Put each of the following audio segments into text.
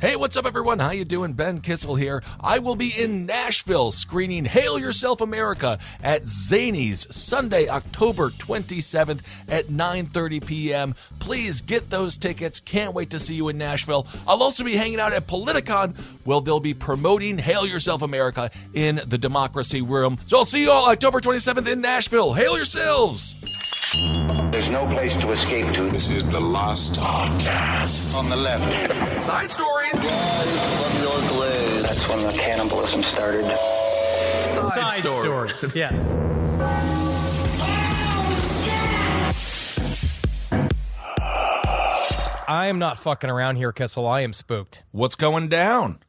Hey, what's up, everyone? How you doing? Ben Kissel here. I will be in Nashville screening Hail Yourself America at Zany's Sunday, October 27th at 9:30 p.m. Please get those tickets. Can't wait to see you in Nashville. I'll also be hanging out at Politicon, where they'll be promoting Hail Yourself America in the Democracy Room. So I'll see you all October 27th in Nashville. Hail yourselves! There's no place to escape to. This is the last podcast. On the left. Side stories. That's when the cannibalism started. Side stories. Yes. I am not fucking around here, Kissel. I am spooked. What's going down?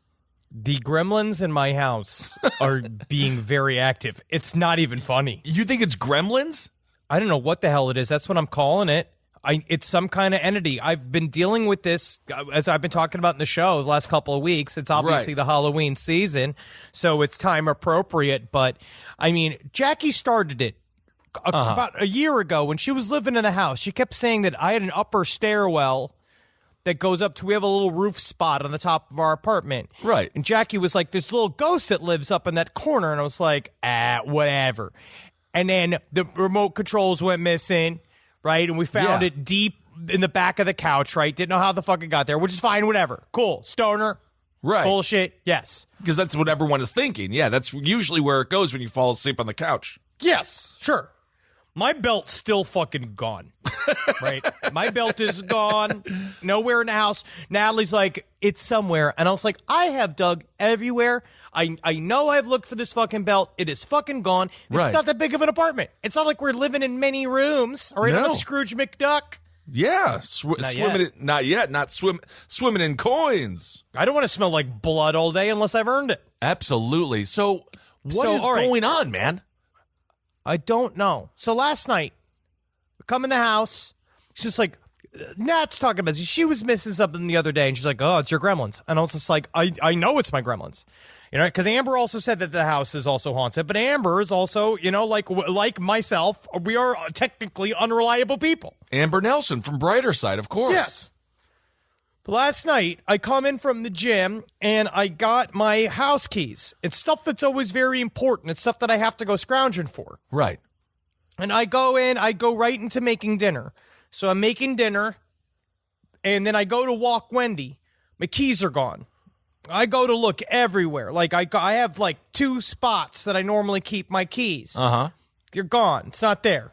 The gremlins in my house are being very active. It's not even funny. You think it's gremlins? I don't know what the hell it is. That's what I'm calling it. It's some kind of entity. I've been dealing with this, as I've been talking about in the show the last couple of weeks. It's obviously the Halloween season, so it's time appropriate. But, I mean, Jackie started it about a year ago when she was living in the house. She kept saying that I had an upper stairwell that goes up to, we have a little roof spot on the top of our apartment. Right. And Jackie was like, this little ghost that lives up in that corner. And I was like, whatever. And then the remote controls went missing, right? And we found it deep in the back of the couch, right? Didn't know how the fuck it got there, which is fine, whatever. Cool. Stoner. Right. Bullshit. Yes. Because that's what everyone is thinking. Yeah, that's usually where it goes when you fall asleep on the couch. Yes. Sure. My belt's still fucking gone, right? My belt is gone, nowhere in the house. Natalie's like, it's somewhere. And I was like, I have dug everywhere. I know I've looked for this fucking belt. It is fucking gone. It's not that big of an apartment. It's not like we're living in many rooms. Or no. Scrooge McDuck. Yeah, swimming in coins. I don't want to smell like blood all day unless I've earned it. Absolutely. So what is going on, man? I don't know. So last night, we come in the house. She's just like, Nat's talking about it. She was missing something the other day, and she's like, oh, it's your gremlins. And I was just like, I know it's my gremlins. You know, because Amber also said that the house is also haunted, but Amber is also, you know, like myself, we are technically unreliable people. Amber Nelson from Brighter Side, of course. Yes. Last night, I come in from the gym, and I got my house keys. It's stuff that's always very important. It's stuff that I have to go scrounging for. Right. And I go right into making dinner. So I'm making dinner, and then I go to walk Wendy. My keys are gone. I go to look everywhere. Like, I have, like, 2 spots that I normally keep my keys. Uh-huh. They're gone. It's not there.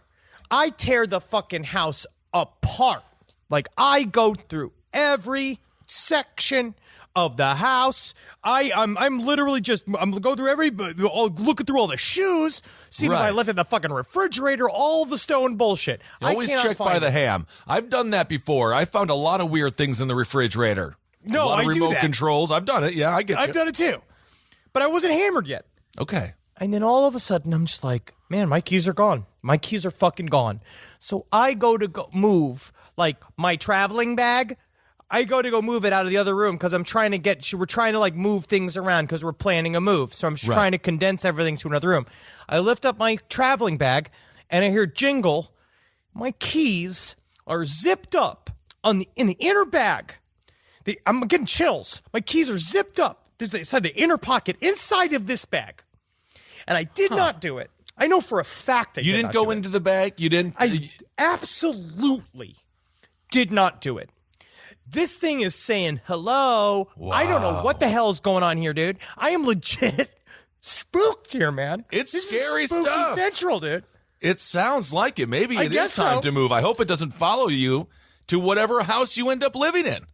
I tear the fucking house apart. Like, I go through every section of the house. I'm literally just, I'm going through looking through all the shoes, seeing if I left in the fucking refrigerator, all the stone bullshit. Always check by the ham. I've done that before. I found a lot of weird things in the refrigerator. No, a lot of I do remote that. controls. I've done it. Yeah, I get you. I've done it too. But I wasn't hammered yet. Okay. And then all of a sudden, I'm just like, man, my keys are gone. My keys are fucking gone. So I go to move, like, my traveling bag. I go to move it out of the other room because we're trying to like move things around because we're planning a move. So I'm just trying to condense everything to another room. I lift up my traveling bag and I hear jingle. My keys are zipped up in the inner bag. I'm getting chills. My keys are zipped up. There's inside the inner pocket inside of this bag. And I did not do it. I know for a fact I didn't go into the bag? You didn't? I absolutely did not do it. This thing is saying hello. Wow. I don't know what the hell is going on here, dude. I am legit spooked here, man. It's this scary is spooky stuff. Central, dude. It sounds like it. Maybe it is time to move. I hope it doesn't follow you to whatever house you end up living in.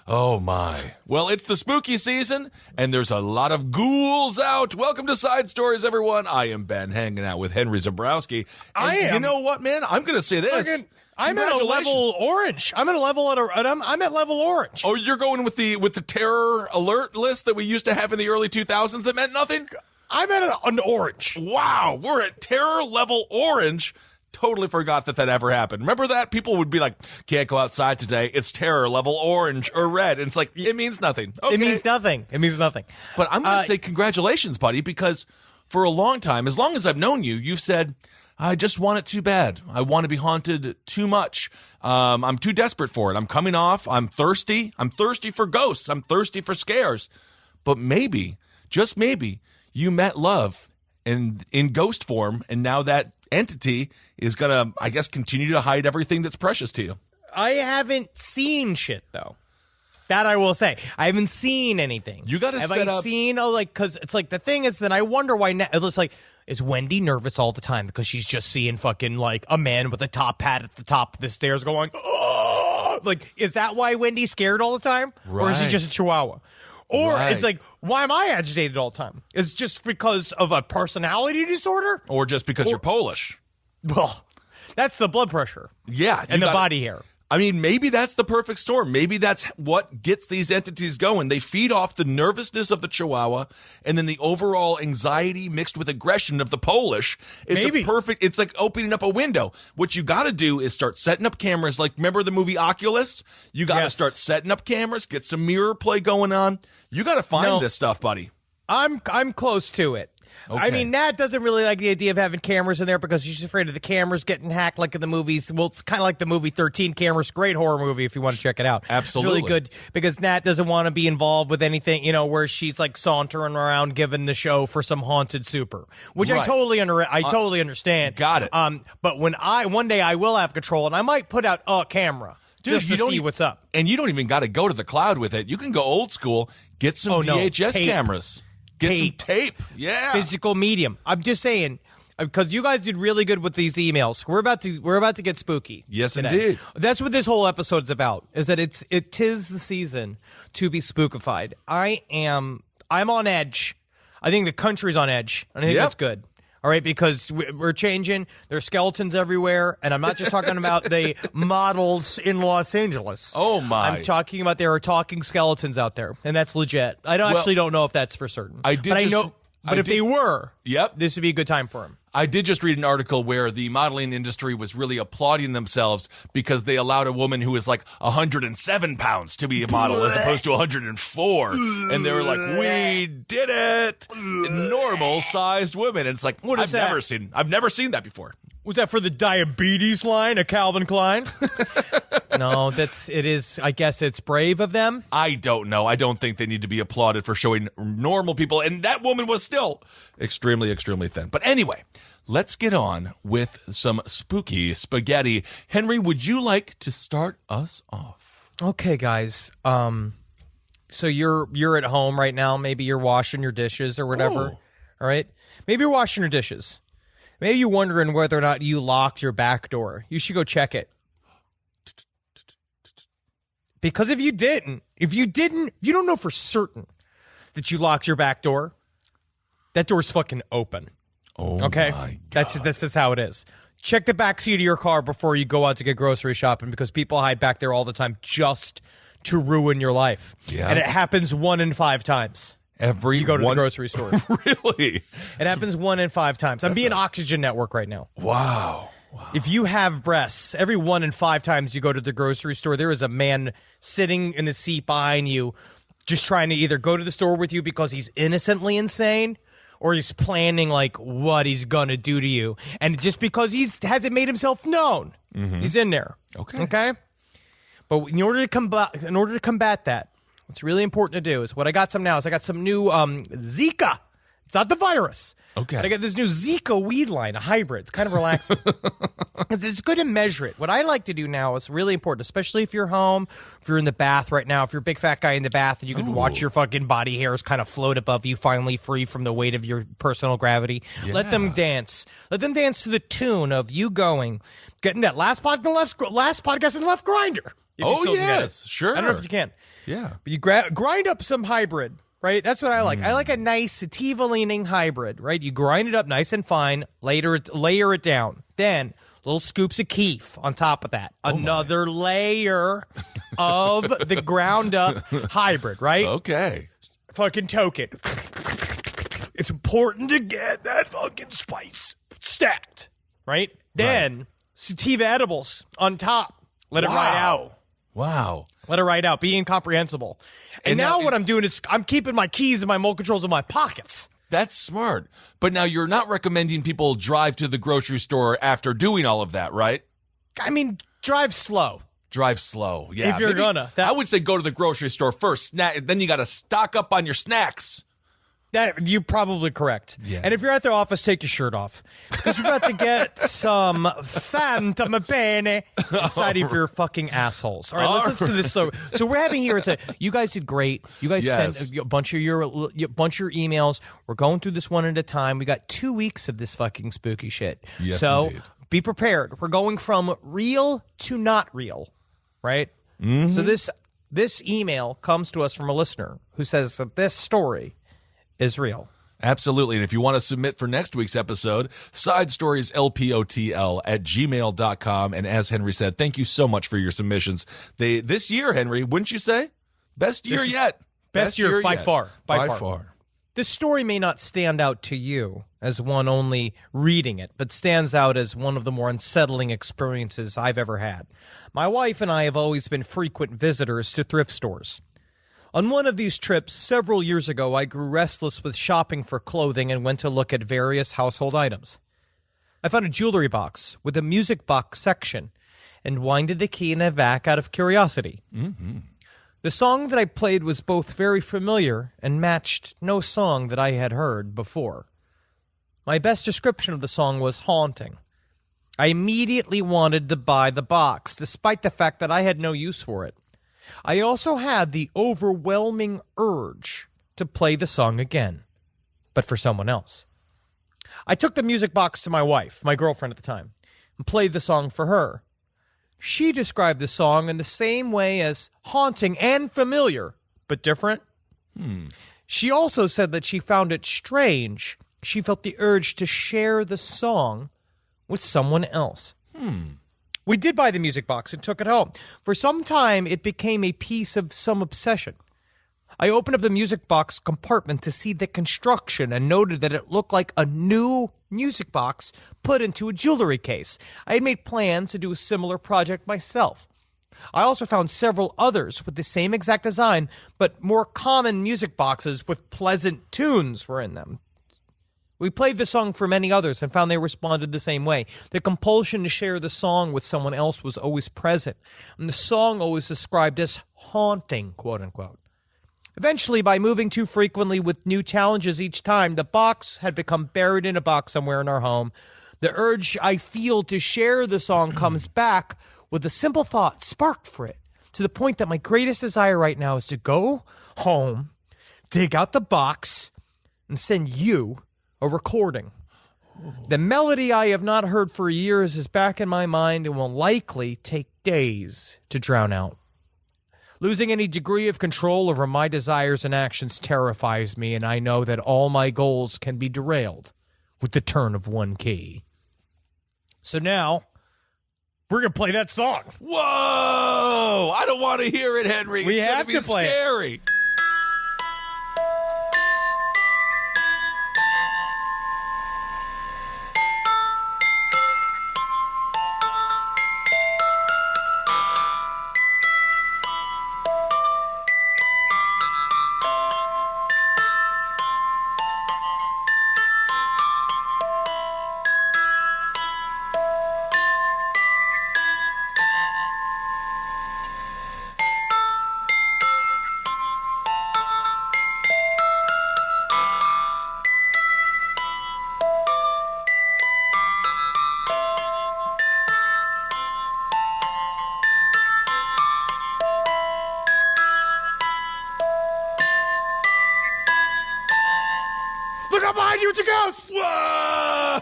Oh, my. Well, it's the spooky season, and there's a lot of ghouls out. Welcome to Side Stories, everyone. I am Ben, hanging out with Henry Zabrowski. And you know what, man? I'm going to say this. I'm at a level orange. I'm at level orange. Oh, you're going with the terror alert list that we used to have in the early 2000s that meant nothing? I'm at an orange. Wow, we're at terror level orange. Totally forgot that ever happened. Remember that? People would be like, can't go outside today. It's terror level orange or red. And it's like, it means nothing. Okay. It means nothing. But I'm going to say congratulations, buddy, because for a long time, as long as I've known you, you've said, I just want it too bad. I want to be haunted too much. I'm too desperate for it. I'm coming off. I'm thirsty. I'm thirsty for ghosts. I'm thirsty for scares. But maybe, just maybe, you met love in ghost form, and now that entity is going to, I guess, continue to hide everything that's precious to you. I haven't seen shit, though. That I will say. I haven't seen anything. You got to set up... Have I seen, because it's like, the thing is that I wonder why, it's like, is Wendy nervous all the time because she's just seeing fucking, like, a man with a top hat at the top of the stairs going, oh! Like, is that why Wendy's scared all the time? Right. Or is he just a chihuahua? Or it's like, why am I agitated all the time? Is it just because of a personality disorder? Or just because you're Polish? Well, that's the blood pressure. Yeah. And the body hair. I mean, maybe that's the perfect storm. Maybe that's what gets these entities going. They feed off the nervousness of the Chihuahua and then the overall anxiety mixed with aggression of the Polish. It's like opening up a window. What you got to do is start setting up cameras. Like, remember the movie Oculus? You got to start setting up cameras, get some mirror play going on. You got to find this stuff, buddy. I'm close to it. Okay. I mean, Nat doesn't really like the idea of having cameras in there because she's afraid of the cameras getting hacked like in the movies. Well, it's kind of like the movie 13 Cameras. Great horror movie if you want to check it out. Absolutely. It's really good because Nat doesn't want to be involved with anything, where she's like sauntering around giving the show for some haunted super, which I totally understand. Got it. But one day I will have control and I might put out a camera. Dude, just to see what's up. And you don't even got to go to the cloud with it. You can go old school, get some VHS cameras. Get some tape. Yeah. Physical medium. I'm just saying, because you guys did really good with these emails. We're about to get spooky. Yes, today. indeed. That's what this whole episode's about, is that it tis the season to be spookified. I'm on edge. I think the country's on edge. And I think that's good. All right, because we're changing. There's skeletons everywhere, and I'm not just talking about the models in Los Angeles. Oh, my. I'm talking about there are talking skeletons out there, and that's legit. I actually don't know if that's for certain. But if they were, this would be a good time for them. I did just read an article where the modeling industry was really applauding themselves because they allowed a woman who was like 107 pounds to be a model as opposed to 104. And they were like, we did it. Normal-sized women. And it's like, I've never seen that before. Was that for the diabetes line of Calvin Klein? No, it is. I guess it's brave of them. I don't know. I don't think they need to be applauded for showing normal people. And that woman was still extremely, extremely thin. But anyway, let's get on with some spooky spaghetti. Henry, would you like to start us off? Okay, guys. So you're at home right now. Maybe you're washing your dishes or whatever. Oh. All right. Maybe you're washing your dishes. Maybe you're wondering whether or not you locked your back door. You should go check it. Because if you don't know for certain that you locked your back door, that door's fucking open. Oh, okay? My God. That's just how it is. Check the back seat of your car before you go out to get grocery shopping because people hide back there all the time just to ruin your life. Yeah. And it happens 1 in 5 times. You go to the grocery store. Really? It happens 1 in 5 times. I'm being Oxygen Network right now. Wow. If you have breasts, every 1 in 5 times you go to the grocery store, there is a man sitting in the seat behind you just trying to either go to the store with you because he's innocently insane or he's planning like what he's going to do to you. And just because he hasn't made himself known, he's in there. Okay? But in order to combat that, what's really important to do is what I got some now is I got some new Zika. It's not the virus. Okay. But I got this new Zika weed line, a hybrid. It's kind of relaxing. It's good to measure it. What I like to do now is really important, especially if you're home, if you're in the bath right now, if you're a big fat guy in the bath and you can watch your fucking body hairs kind of float above you, finally free from the weight of your personal gravity. Yeah. Let them dance. Let them dance to the tune of you getting that last podcast in the left grinder. Oh, yes. Sure. I don't know if you can. Yeah. But you grind up some hybrid. Right? That's what I like. I like a nice sativa-leaning hybrid, right? You grind it up nice and fine, layer it down. Then, little scoops of keef on top of that. Another layer of the ground-up hybrid, right? Okay. Fucking toke it. It's important to get that fucking spice stacked, right? Then, sativa edibles on top. Let it ride out. Wow. Let it ride out. Be incomprehensible. And now what I'm doing is I'm keeping my keys and my remote controls in my pockets. That's smart. But now you're not recommending people drive to the grocery store after doing all of that, right? I mean, drive slow. Drive slow. Yeah. If you're gonna. I would say go to the grocery store first. Then you got to stock up on your snacks. That you're probably correct. Yeah. And if you're at the office, take your shirt off. Because we're about to get some phantom bene inside of your fucking assholes. All right, let's listen to this. So we're having here today. You guys did great. You guys sent a bunch of your emails. We're going through this one at a time. We got 2 weeks of this fucking spooky shit. Yes, so indeed. Be prepared. We're going from real to not real, right? Mm-hmm. So this email comes to us from a listener who says that this story is real. Absolutely. And if you want to submit for next week's episode, sidestorieslpotl@gmail.com. And as Henry said, thank you so much for your submissions. This year, Henry, wouldn't you say? Best year yet. Best year by yet. far. By far. This story may not stand out to you as one only reading it, but stands out as one of the more unsettling experiences I've ever had. My wife and I have always been frequent visitors to thrift stores. On one of these trips several years ago, I grew restless with shopping for clothing and went to look at various household items. I found a jewelry box with a music box section and winded the key in a vac out of curiosity. Mm-hmm. The song that I played was both very familiar and matched no song that I had heard before. My best description of the song was haunting. I immediately wanted to buy the box, despite the fact that I had no use for it. I also had the overwhelming urge to play the song again, but for someone else. I took the music box to my wife, my girlfriend at the time, and played the song for her. She described the song in the same way as haunting and familiar, but different. She also said that she found it strange. She felt the urge to share the song with someone else. We did buy the music box and took it home. For some time, it became a piece of some obsession. I opened up the music box compartment to see the construction and noted that it looked like a new music box put into a jewelry case. I had made plans to do a similar project myself. I also found several others with the same exact design, but more common music boxes with pleasant tunes were in them. We played the song for many others and found they responded the same way. The compulsion to share the song with someone else was always present, and the song always described as haunting, quote unquote. Eventually, by moving too frequently with new challenges each time, the box had become buried in a box somewhere in our home. The urge I feel to share the song comes back with a simple thought sparked for it, to the point that my greatest desire right now is to go home, dig out the box, and send you a recording. The melody I have not heard for years is back in my mind and will likely take days to drown out. Losing any degree of control over my desires and actions terrifies me, and I know that all my goals can be derailed with the turn of one key. So now, we're going to play that song. Whoa! I don't want to hear it, Henry. We It's have gonna be to play it. scary. Look up behind you, it's a ghost! Whoa!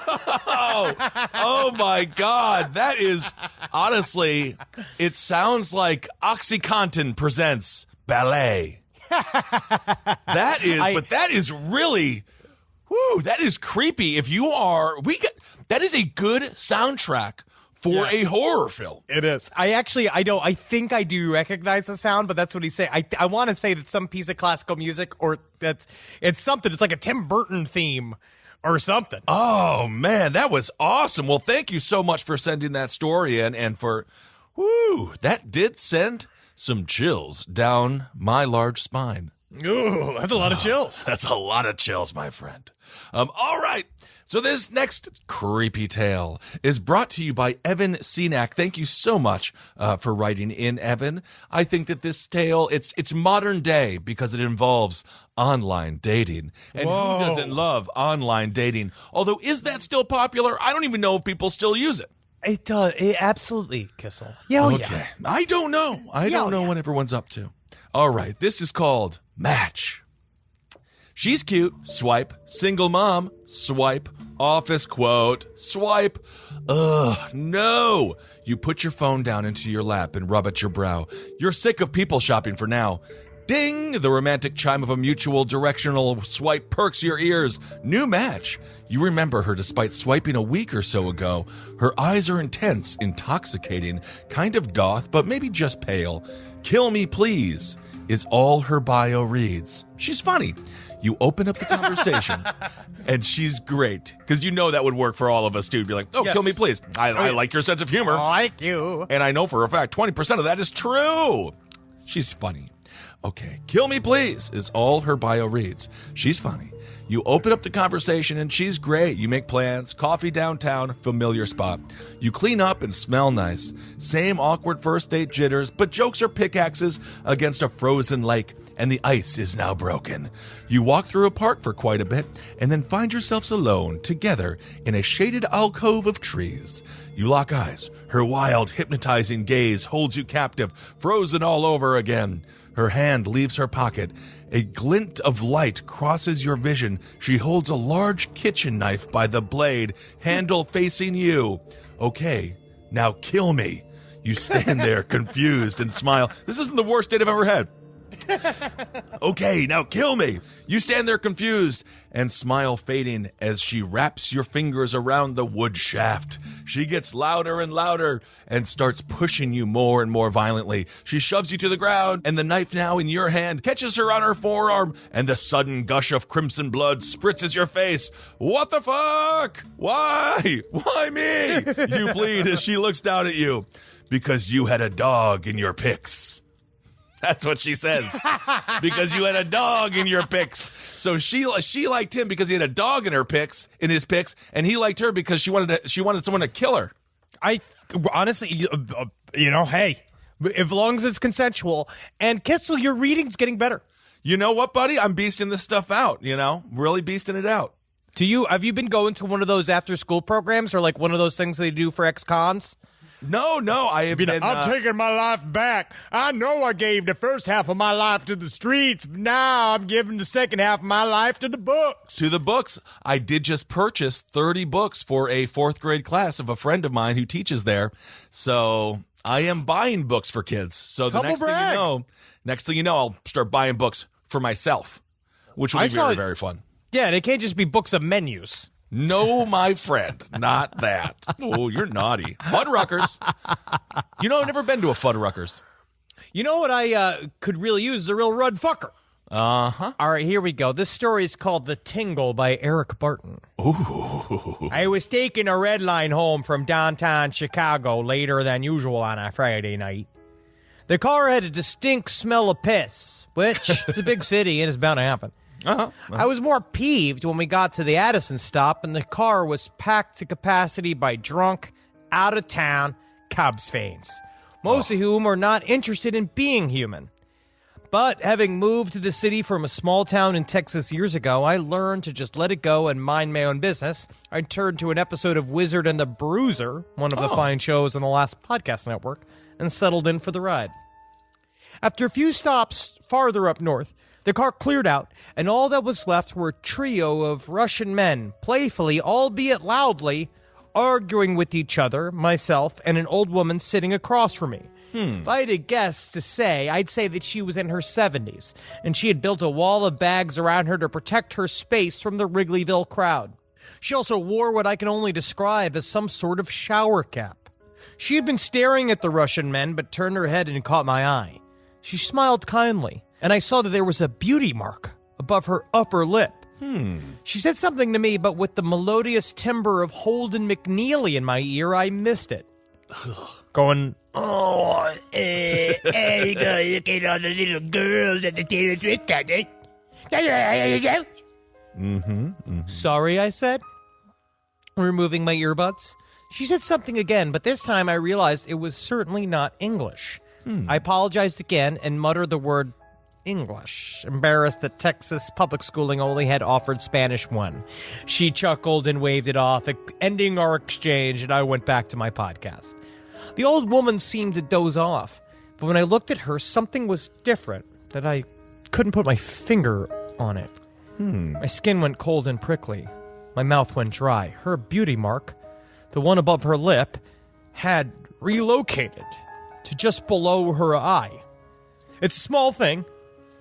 Oh my God. That is, honestly, it sounds like OxyContin presents ballet. That is really, whoo, that is creepy. If you are, that is a good soundtrack for a horror film. It is. I think I do recognize the sound, but that's what he's saying. I want to say that some piece of classical music, or it's something. It's like a Tim Burton theme or something. Oh man, that was awesome. Well, thank you so much for sending that story in, and for, that did send some chills down my large spine. Ooh, that's a lot of chills. That's a lot of chills, my friend. All right. So this next creepy tale is brought to you by Evan Cenac. Thank you so much for writing in, Evan. I think that this tale, it's modern day because it involves online dating. And Whoa. who doesn't love online dating? Although, is that still popular? I don't even know if people still use it. It does. It absolutely, Kissel. Yeah, Okay. I don't know. I don't know what everyone's up to. All right. This is called Match. She's cute, swipe. Single mom, swipe. Office quote, swipe. Ugh, no. You put your phone down into your lap and rub at your brow. You're sick of people shopping for now. Ding! The romantic chime of a mutual directional swipe perks your ears. New match. You remember her despite swiping a week or so ago. Her eyes are intense, intoxicating, kind of goth, but maybe just pale. Kill me, please, is all her bio reads. She's funny. You open up the conversation, and she's great. Because you know that would work for all of us, dude. Be like, Yes. kill me, please. I like your sense of humor. I like you. And I know for a fact 20% of that is true. She's funny. Okay, kill me, please, is all her bio reads. She's funny. You open up the conversation, and she's great. You make plans, coffee downtown, familiar spot. You clean up and smell nice. Same awkward first date jitters, but jokes are pickaxes against a frozen lake, and the ice is now broken. You walk through a park for quite a bit, and then find yourselves alone, together, in a shaded alcove of trees. You lock eyes. Her wild, hypnotizing gaze holds you captive, frozen all over again. Her hand leaves her pocket. A glint of light crosses your vision. She holds a large kitchen knife by the blade, handle facing you. Okay, now kill me. You stand there confused and smile. This isn't the worst date I've ever had. Okay, now kill me. You stand there confused and smile fading as she wraps your fingers around the wood shaft. She gets louder and louder and starts pushing you more and more violently. She shoves you to the ground, and the knife now in your hand catches her on her forearm, and the sudden gush of crimson blood spritzes your face. What the fuck? Why? Why me? You plead as she looks down at you. Because you had a dog in your pics. That's what she says. Because you had a dog in your pics. So she liked him because he had a dog in his pics, and he liked her because she wanted someone to kill her. I honestly, hey, as long as it's consensual. And Kissel, your reading's getting better. You know what, buddy? I'm beasting this stuff out. Really beasting it out. Have you been going to one of those after school programs or like one of those things they do for ex-cons? No, I have been. I'm taking my life back. I know I gave the first half of my life to the streets, but now I'm giving the second half of my life to the books. To the books. I did just purchase 30 books for a 4th grade class of a friend of mine who teaches there. So I am buying books for kids. So the next thing you know, I'll start buying books for myself, which will be very, very fun. Yeah, they can't just be books of menus. No, my friend, not that. Oh, you're naughty. Fuddruckers. I've never been to a Fuddruckers. You know what I could really use is a real Rudd fucker. Uh-huh. All right, here we go. This story is called The Tingle by Eric Barton. Ooh. I was taking a red line home from downtown Chicago later than usual on a Friday night. The car had a distinct smell of piss, which it's a big city and it's bound to happen. Uh-huh. I was more peeved when we got to the Addison stop and the car was packed to capacity by drunk, out-of-town Cubs fans, most of whom are not interested in being human. But having moved to the city from a small town in Texas years ago, I learned to just let it go and mind my own business. I turned to an episode of Wizard and the Bruiser, one of the fine shows on the Last Podcast Network, and settled in for the ride. After a few stops farther up north, the car cleared out, and all that was left were a trio of Russian men, playfully, albeit loudly, arguing with each other, myself, and an old woman sitting across from me. If I had a guess to say, I'd say that she was in her 70s, and she had built a wall of bags around her to protect her space from the Wrigleyville crowd. She also wore what I can only describe as some sort of shower cap. She had been staring at the Russian men, but turned her head and caught my eye. She smiled kindly, and I saw that there was a beauty mark above her upper lip. She said something to me, but with the melodious timbre of Holden McNeely in my ear, I missed it. going, hey, look at all the little girls at the Taylor Swift concert. Sorry, I said, removing my earbuds. She said something again, but this time I realized it was certainly not English. I apologized again and muttered the word English, embarrassed that Texas public schooling only had offered Spanish 1. She chuckled and waved it off, ending our exchange, and I went back to my podcast. The old woman seemed to doze off, but when I looked at her, something was different that I couldn't put my finger on it. My skin went cold and prickly. My mouth went dry. Her beauty mark, the one above her lip, had relocated to just below her eye. It's a small thing,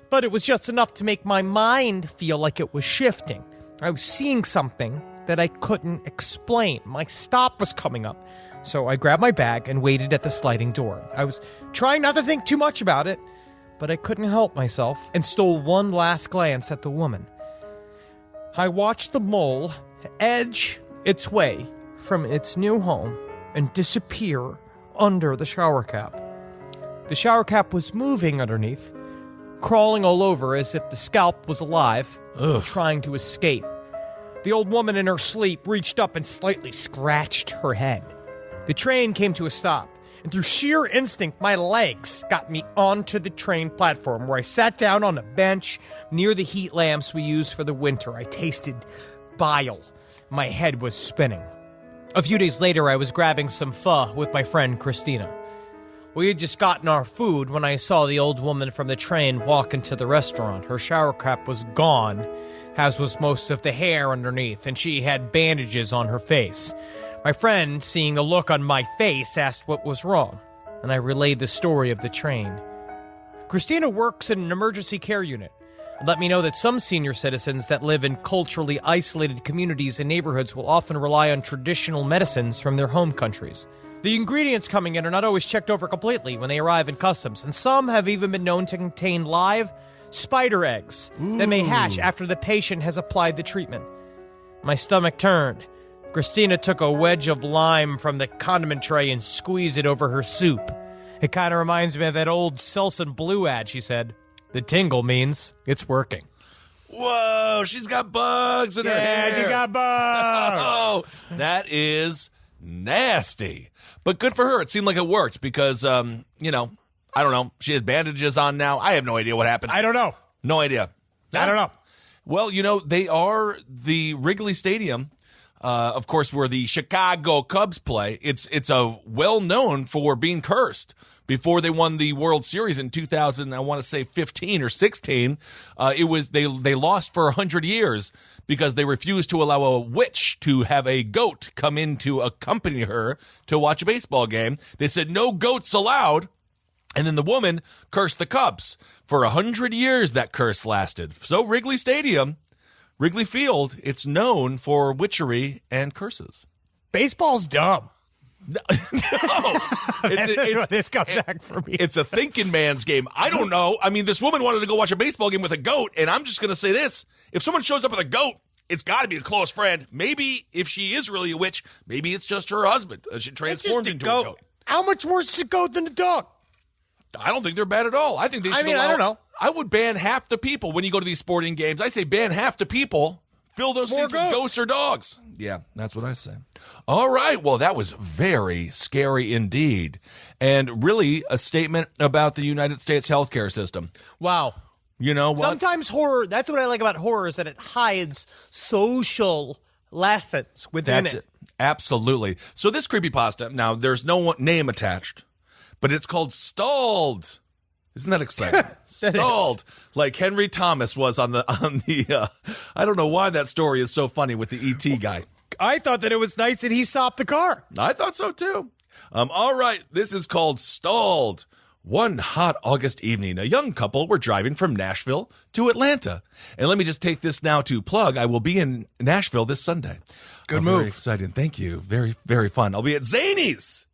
but it was just enough to make my mind feel like it was shifting. I was seeing something that I couldn't explain. My stop was coming up, so I grabbed my bag and waited at the sliding door. I was trying not to think too much about it, but I couldn't help myself and stole one last glance at the woman. I watched the mole edge its way from its new home and disappear under the shower cap. The shower cap was moving underneath, crawling all over as if the scalp was alive, trying to escape. The old woman in her sleep reached up and slightly scratched her head. The train came to a stop, and through sheer instinct, my legs got me onto the train platform, where I sat down on a bench near the heat lamps we use for the winter. I tasted bile. My head was spinning. A few days later, I was grabbing some pho with my friend Christina. We had just gotten our food when I saw the old woman from the train walk into the restaurant. Her shower cap was gone, as was most of the hair underneath, and she had bandages on her face. My friend, seeing the look on my face, asked what was wrong, and I relayed the story of the train. Christina works in an emergency care unit and let me know that some senior citizens that live in culturally isolated communities and neighborhoods will often rely on traditional medicines from their home countries. The ingredients coming in are not always checked over completely when they arrive in customs, and some have even been known to contain live spider eggs that may hatch after the patient has applied the treatment. My stomach turned. Christina took a wedge of lime from the condiment tray and squeezed it over her soup. It kind of reminds me of that old Selsun Blue ad, she said. The tingle means it's working. Whoa, she's got bugs in her hair. Yeah, she got bugs. Oh, that is nasty. But good for her. It seemed like it worked because, I don't know. She has bandages on now. I have no idea what happened. I don't know. No idea. I don't know. Well, they are the Wrigley Stadium, of course, where the Chicago Cubs play. It's a well-known for being cursed. Before they won the World Series in 2000, I want to say 15 or 16, they lost for 100 years because they refused to allow a witch to have a goat come in to accompany her to watch a baseball game. They said no goats allowed, and then the woman cursed the Cubs. For 100 years, that curse lasted. So Wrigley Stadium, Wrigley Field, it's known for witchery and curses. Baseball's dumb. No, it's comes back for me. It's a thinking man's game. I don't know. I mean, this woman wanted to go watch a baseball game with a goat, and I'm just going to say this. If someone shows up with a goat, it's got to be a close friend. Maybe if she is really a witch, maybe it's just her husband. She transformed into a goat. How much worse is a goat than a dog? I don't think they're bad at all. I think they should I don't know. I would ban half the people when you go to these sporting games. I say ban half the people. Fill those seats with goats or dogs. Yeah, that's what I say. All right. Well, that was very scary indeed. And really a statement about the United States healthcare system. Wow. You know what? Sometimes horror, that's what I like about horror, is that it hides social lessons within That's it. Absolutely. So this creepypasta, now there's no name attached, but it's called Stalled. Isn't that exciting? Stalled, like Henry Thomas was on the. I don't know why that story is so funny with the ET guy. I thought that it was nice that he stopped the car. I thought so too. All right, this is called Stalled. One hot August evening, a young couple were driving from Nashville to Atlanta. And let me just take this now to plug. I will be in Nashville this Sunday. Good move. Very exciting. Thank you. Very, very fun. I'll be at Zany's.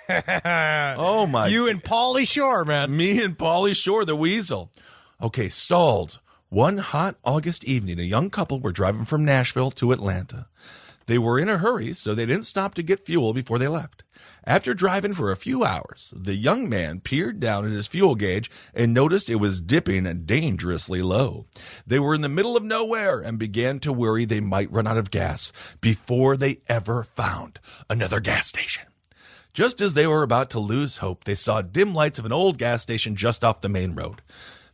Oh my! You and Pauly Shore, man. Me and Pauly Shore, the weasel. Okay, Stalled. One hot August evening, a young couple were driving from Nashville to Atlanta. They were in a hurry, so they didn't stop to get fuel before they left. After driving for a few hours, the young man peered down at his fuel gauge and noticed it was dipping dangerously low. They were in the middle of nowhere and began to worry they might run out of gas before they ever found another gas station. Just as they were about to lose hope, they saw dim lights of an old gas station just off the main road.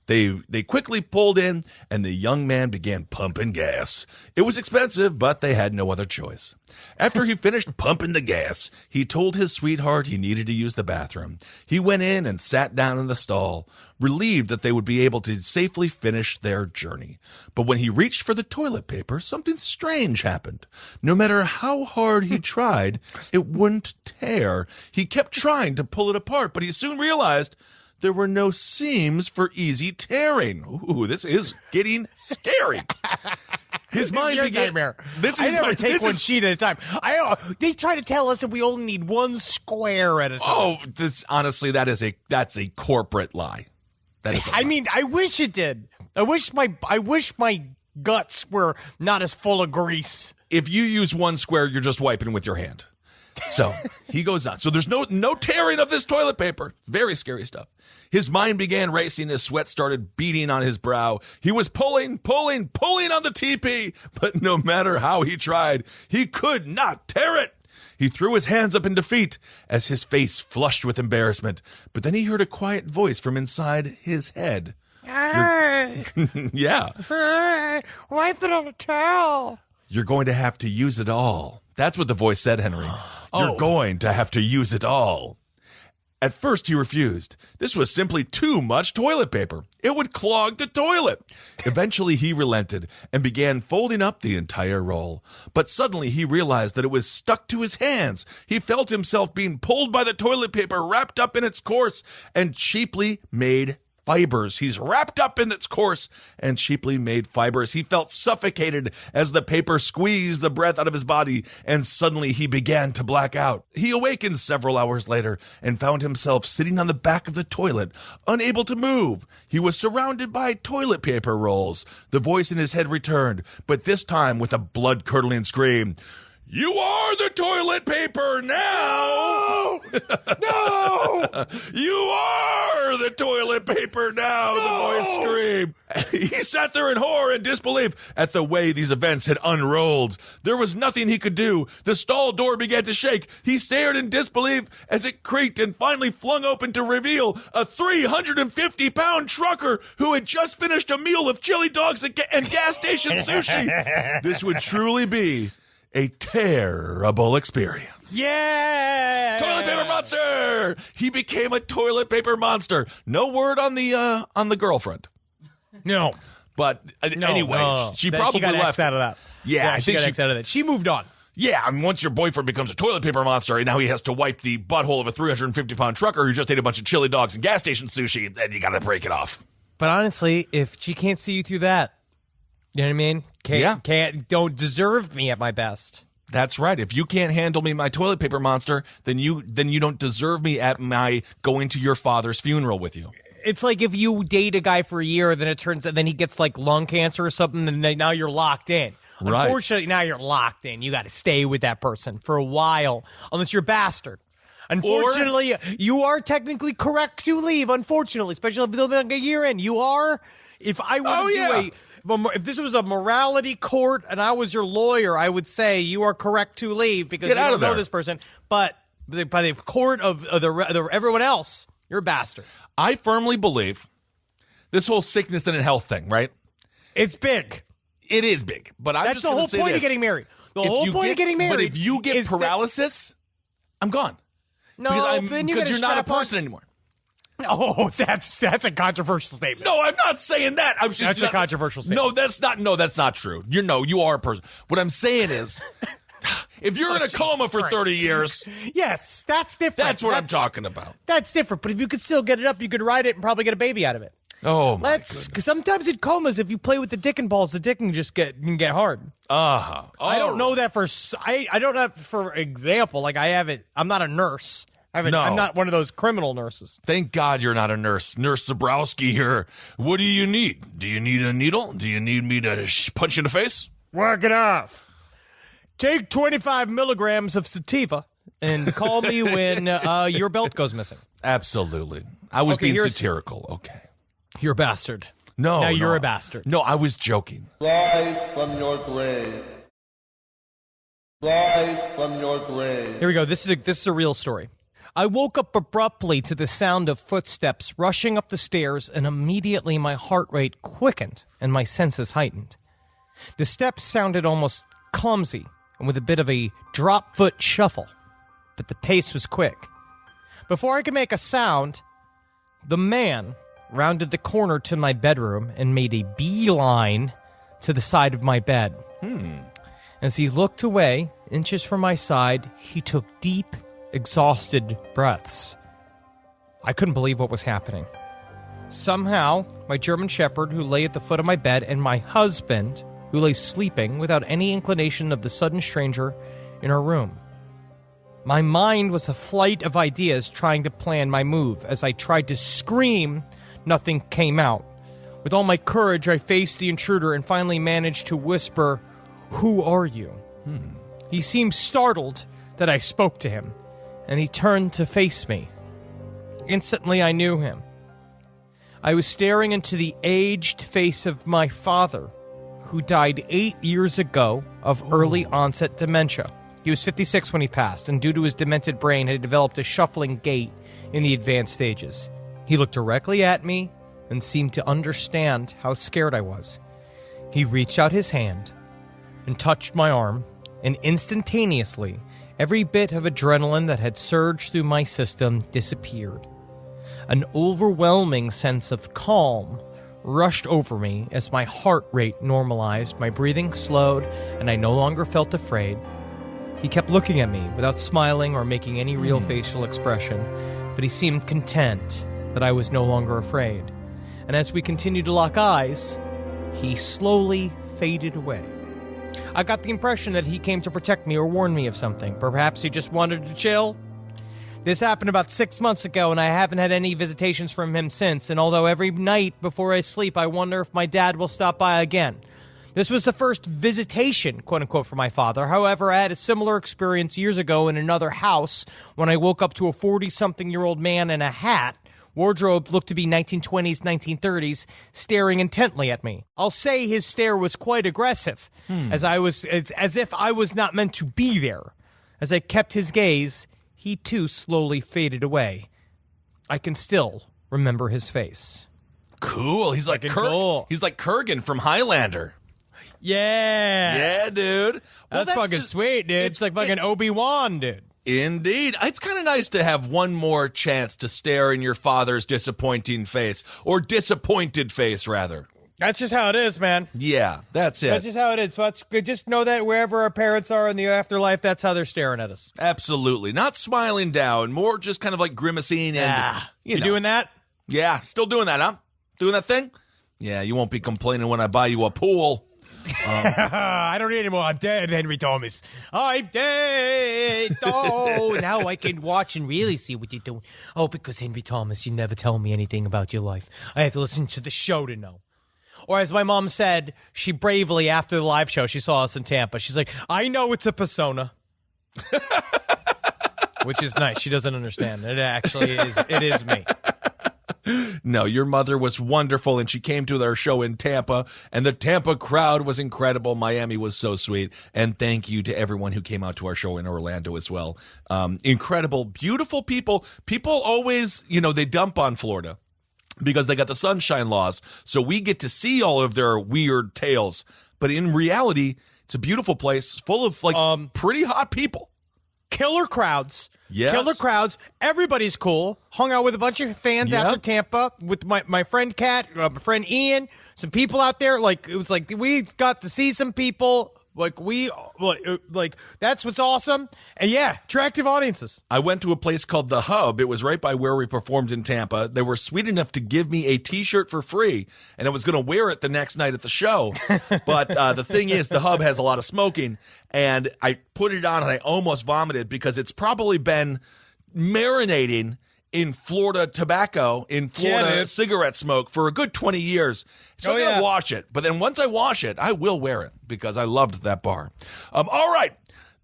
They quickly pulled in, and the young man began pumping gas. It was expensive, but they had no other choice. After he finished pumping the gas, he told his sweetheart he needed to use the bathroom. He went in and sat down in the stall, relieved that they would be able to safely finish their journey. But when he reached for the toilet paper, something strange happened. No matter how hard he tried, it wouldn't tear. He kept trying to pull it apart, but he soon realized there were no seams for easy tearing. Ooh, this is getting scary. His mind began. Nightmare. I never take one sheet at a time. They try to tell us that we only need one square at a time. Oh, that's a corporate lie. That is. I mean, I wish it did. I wish my guts were not as full of grease. If you use one square, you're just wiping with your hand. So he goes on. So there's no tearing of this toilet paper. Very scary stuff. His mind began racing as sweat started beating on his brow. He was pulling on the TP, but no matter how he tried, he could not tear it. He threw his hands up in defeat as his face flushed with embarrassment. But then he heard a quiet voice from inside his head. Yeah. Wipe it on a towel. You're going to have to use it all. That's what the voice said, Henry. You're going to have to use it all. At first, he refused. This was simply too much toilet paper. It would clog the toilet. Eventually, he relented and began folding up the entire roll. But suddenly, he realized that it was stuck to his hands. He felt himself being pulled by the toilet paper, wrapped up in its coarse and cheaply made fibers. He's wrapped up in its coarse and cheaply made fibers. He felt suffocated as the paper squeezed the breath out of his body, and suddenly he began to black out. He awakened several hours later and found himself sitting on the back of the toilet, unable to move. He was surrounded by toilet paper rolls. The voice in his head returned, but this time with a blood-curdling scream. You are the toilet paper now! No! You are the toilet paper now, the voice screamed. He sat there in horror and disbelief at the way these events had unrolled. There was nothing he could do. The stall door began to shake. He stared in disbelief as it creaked and finally flung open to reveal a 350-pound trucker who had just finished a meal of chili dogs and gas station sushi. This would truly be a terrible experience. Yeah! Toilet paper monster! He became a toilet paper monster. No word on the girlfriend. No. But anyway, no. She probably she got left. X'd out of that. Yeah, I she think got X'd out of that. She moved on. Yeah, I mean, once your boyfriend becomes a toilet paper monster and now he has to wipe the butthole of a 350-pound trucker who just ate a bunch of chili dogs and gas station sushi, then you gotta break it off. But honestly, if she can't see you through that, you know what I mean? Don't deserve me at my best. That's right. If you can't handle me, my toilet paper monster, then you don't deserve me at my going to your father's funeral with you. It's like if you date a guy for a year, then it turns out then he gets like lung cancer or something, and then now you're locked in. Right. Unfortunately, now you're locked in. You got to stay with that person for a while, unless you're a bastard. Unfortunately, you are technically correct to leave. Unfortunately, especially if it's been like a year in, you are. If I were if this was a morality court and I was your lawyer, I would say you are correct to leave because you don't know this person. But by the court of everyone else, you're a bastard. I firmly believe this whole sickness and health thing, right? It's big. It is big. But that's the whole point of getting married. The whole point of getting married. But if you get paralysis, I'm gone. No, then because you're not a person anymore. Oh, that's a controversial statement. No, I'm not saying that. That's a controversial statement. No, that's not true. You are a person. What I'm saying is, if you're in a coma for 30 years, yes, that's different. That's what I'm talking about. That's different. But if you could still get it up, you could ride it and probably get a baby out of it. Oh my goodness. Because sometimes in comas, if you play with the dick and balls, the dick can just get hard. Uh-huh. Oh. I don't know that I don't have for example. Like I haven't. I'm not a nurse. I'm not one of those criminal nurses. Thank God you're not a nurse. Nurse Zabrowski here. What do you need? Do you need a needle? Do you need me to punch you in the face? Work it off. take 25 milligrams of sativa and call me when your belt goes missing. Absolutely. I was being satirical. Okay. You're a bastard. No. Now you're a bastard. No, I was joking. Rise from your grave. Rise from your grave. Here we go. This is a real story. I woke up abruptly to the sound of footsteps rushing up the stairs, and immediately my heart rate quickened and my senses heightened. The steps sounded almost clumsy and with a bit of a drop foot shuffle, but the pace was quick. Before I could make a sound, the man rounded the corner to my bedroom and made a beeline to the side of my bed. As he looked away, inches from my side, he took deep, exhausted breaths. I couldn't believe what was happening. Somehow, my German Shepherd, who lay at the foot of my bed, and my husband, who lay sleeping without any inclination of the sudden stranger in our room. My mind was a flight of ideas trying to plan my move. As I tried to scream, nothing came out. With all my courage, I faced the intruder and finally managed to whisper, "Who are you?" He seemed startled that I spoke to him, and he turned to face me. Instantly, I knew him. I was staring into the aged face of my father, who died 8 years ago of early onset dementia. He was 56 when he passed, and due to his demented brain, had developed a shuffling gait in the advanced stages. He looked directly at me and seemed to understand how scared I was. He reached out his hand and touched my arm, and instantaneously, every bit of adrenaline that had surged through my system disappeared. An overwhelming sense of calm rushed over me as my heart rate normalized, my breathing slowed, and I no longer felt afraid. He kept looking at me without smiling or making any real facial expression, but he seemed content that I was no longer afraid. And as we continued to lock eyes, he slowly faded away. I got the impression that he came to protect me or warn me of something. Perhaps he just wanted to chill. This happened about 6 months ago, and I haven't had any visitations from him since. And although every night before I sleep, I wonder if my dad will stop by again. This was the first visitation, quote-unquote, for my father. However, I had a similar experience years ago in another house when I woke up to a 40-something-year-old man in a hat, wardrobe looked to be 1920s, 1930s, staring intently at me. I'll say his stare was quite aggressive, as if I was not meant to be there. As I kept his gaze, he too slowly faded away. I can still remember his face. Cool. He's like cool. He's like Kurgan from Highlander. Yeah. Yeah, dude. Well, That's fucking sweet, dude. It's like fucking Obi-Wan, dude. Indeed. It's kind of nice to have one more chance to stare in your father's disappointing face. Or disappointed face, rather. That's just how it is, man. Yeah, that's it. That's just how it is. So that's good. Just know that wherever our parents are in the afterlife, that's how they're staring at us. Absolutely. Not smiling down, more just kind of like grimacing and, You doing that? Yeah, still doing that, huh? Doing that thing? Yeah, you won't be complaining when I buy you a pool. I don't need any more. I'm dead, Henry Thomas. I'm dead. Oh, now I can watch and really see what you're doing. Oh, because Henry Thomas, you never tell me anything about your life. I have to listen to the show to know. Or as my mom said, she bravely, after the live show, she saw us in Tampa. She's like, I know it's a persona. Which is nice. She doesn't understand. It actually is. It is me. No, your mother was wonderful, and she came to our show in Tampa, and the Tampa crowd was incredible. Miami was so sweet, and thank you to everyone who came out to our show in Orlando as well. Incredible, beautiful people. People always, they dump on Florida because they got the sunshine laws, so we get to see all of their weird tales. But in reality, it's a beautiful place full of pretty hot people. Killer crowds. Yes. Killer crowds. Everybody's cool. Hung out with a bunch of fans after Tampa with my friend Kat, my friend Ian, some people out there. It was like we got to see some people. That's what's awesome. And yeah, attractive audiences. I went to a place called The Hub. It was right by where we performed in Tampa. They were sweet enough to give me a t-shirt for free, and I was going to wear it the next night at the show. But the thing is, The Hub has a lot of smoking, and I put it on and I almost vomited because it's probably been marinating in Florida tobacco, in Florida cigarette smoke for a good 20 years. So I gotta wash it. But then once I wash it, I will wear it because I loved that bar. All right.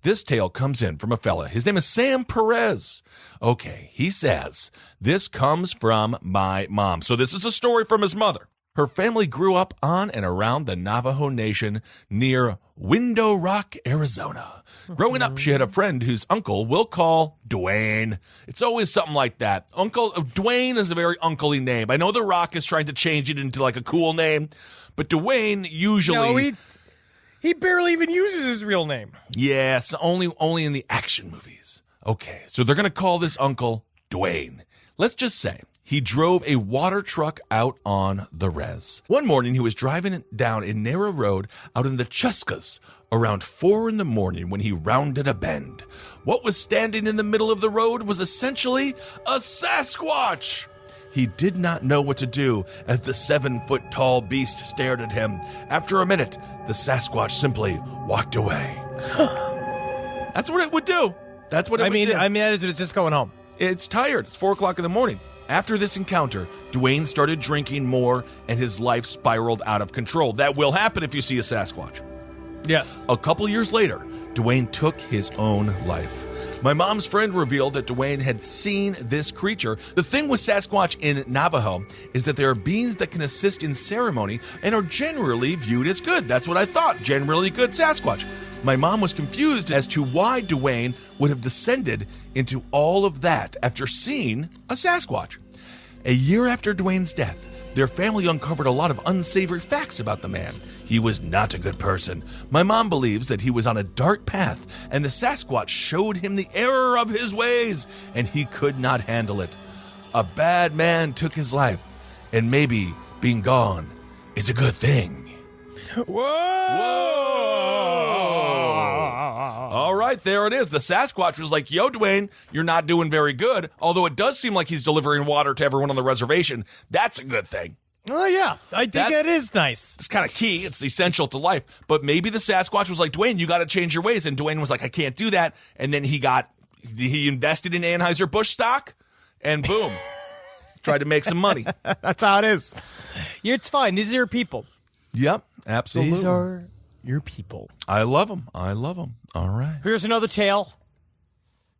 This tale comes in from a fella. His name is Sam Perez. Okay, he says, this comes from my mom. So this is a story from his mother. Her family grew up on and around the Navajo Nation near Window Rock, Arizona. Growing up, she had a friend whose uncle we'll call Dwayne. It's always something like that. Uncle Dwayne is a very uncle-y name. I know The Rock is trying to change it into like a cool name, but Dwayne usually... No, he barely even uses his real name. Yes, only in the action movies. Okay, so they're going to call this uncle Dwayne. Let's just say he drove a water truck out on the res. One morning, he was driving down a narrow road out in the Chuskas around 4 a.m. when he rounded a bend. What was standing in the middle of the road was essentially a Sasquatch. He did not know what to do as the 7-foot-tall beast stared at him. After a minute, the Sasquatch simply walked away. That's what it would do. That's what it would do. It's just going home. It's tired. It's 4 o'clock in the morning. After this encounter, Dwayne started drinking more and his life spiraled out of control. That will happen if you see a Sasquatch. Yes. A couple years later, Dwayne took his own life. My mom's friend revealed that Dwayne had seen this creature. The thing with Sasquatch in Navajo is that there are beings that can assist in ceremony and are generally viewed as good. That's what I thought, generally good Sasquatch. My mom was confused as to why Dwayne would have descended into all of that after seeing a Sasquatch. A year after Dwayne's death, their family uncovered a lot of unsavory facts about the man. He was not a good person. My mom believes that he was on a dark path, and the Sasquatch showed him the error of his ways, and he could not handle it. A bad man took his life, and maybe being gone is a good thing. Whoa! All right, there it is. The Sasquatch was like, yo, Dwayne, you're not doing very good. Although it does seem like he's delivering water to everyone on the reservation. That's a good thing. Oh, yeah. I think that is nice. It's kind of key. It's essential to life. But maybe the Sasquatch was like, Dwayne, you got to change your ways. And Dwayne was like, I can't do that. And then he invested in Anheuser-Busch stock, and boom, tried to make some money. That's how it is. It's fine. These are your people. Yep, absolutely. These are your people. I love them. I love them. All right. Here's another tale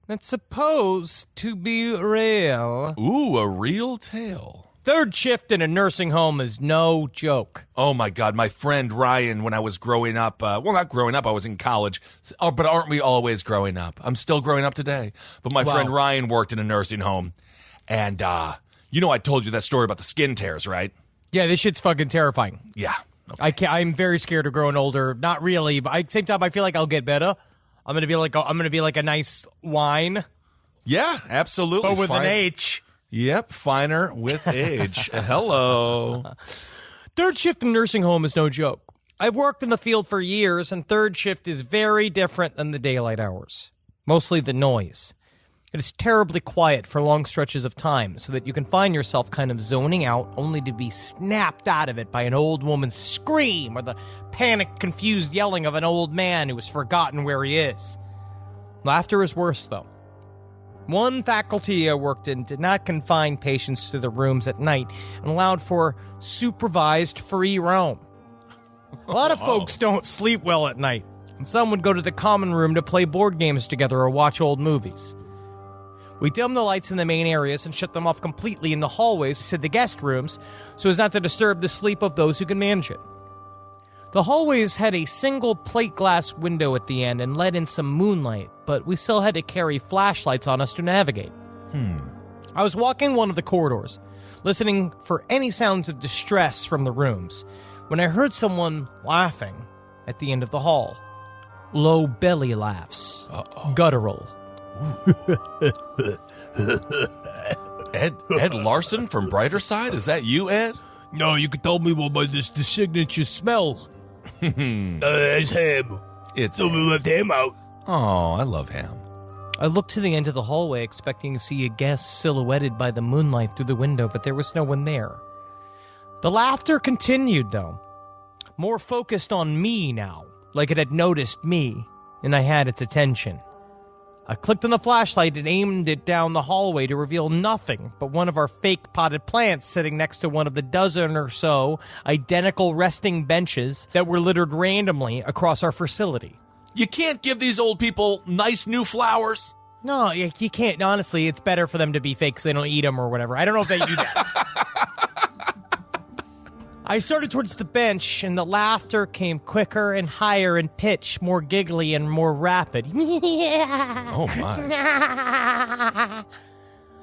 that's supposed to be real. Ooh, a real tale. Third shift in a nursing home is no joke. Oh, my God. My friend Ryan, when I was growing up, not growing up, I was in college. Oh, but aren't we always growing up? I'm still growing up today. But my friend Ryan worked in a nursing home. And, I told you that story about the skin tears, right? Yeah, this shit's fucking terrifying. Yeah. Okay. I'm very scared of growing older. Not really, but at the same time, I feel like I'll get better. I'm gonna be like a nice wine. Yeah, absolutely. But with an H. Yep, finer with age. Hello. Third shift in nursing home is no joke. I've worked in the field for years, and third shift is very different than the daylight hours. Mostly the noise. It is terribly quiet for long stretches of time, so that you can find yourself kind of zoning out, only to be snapped out of it by an old woman's scream or the panicked, confused yelling of an old man who has forgotten where he is. Laughter is worse, though. One faculty I worked in did not confine patients to the rooms at night and allowed for supervised free roam. A lot of folks don't sleep well at night, and some would go to the common room to play board games together or watch old movies. We dim the lights in the main areas and shut them off completely in the hallways to the guest rooms so as not to disturb the sleep of those who can manage it. The hallways had a single plate glass window at the end and let in some moonlight, but we still had to carry flashlights on us to navigate. I was walking one of the corridors, listening for any sounds of distress from the rooms, when I heard someone laughing at the end of the hall. Low belly laughs. Guttural. Ed Larson from Brighter Side? Is that you, Ed? No, you can tell me what by the signature smell. It's ham. We left ham out. Oh, I love ham. I looked to the end of the hallway, expecting to see a guest silhouetted by the moonlight through the window, but there was no one there. The laughter continued, though. More focused on me now, like it had noticed me, and I had its attention. I clicked on the flashlight and aimed it down the hallway to reveal nothing but one of our fake potted plants sitting next to one of the dozen or so identical resting benches that were littered randomly across our facility. You can't give these old people nice new flowers. No, you can't. Honestly, it's better for them to be fake so they don't eat them or whatever. I don't know if they do that. I started towards the bench, and the laughter came quicker and higher in pitch, more giggly and more rapid. Oh, my.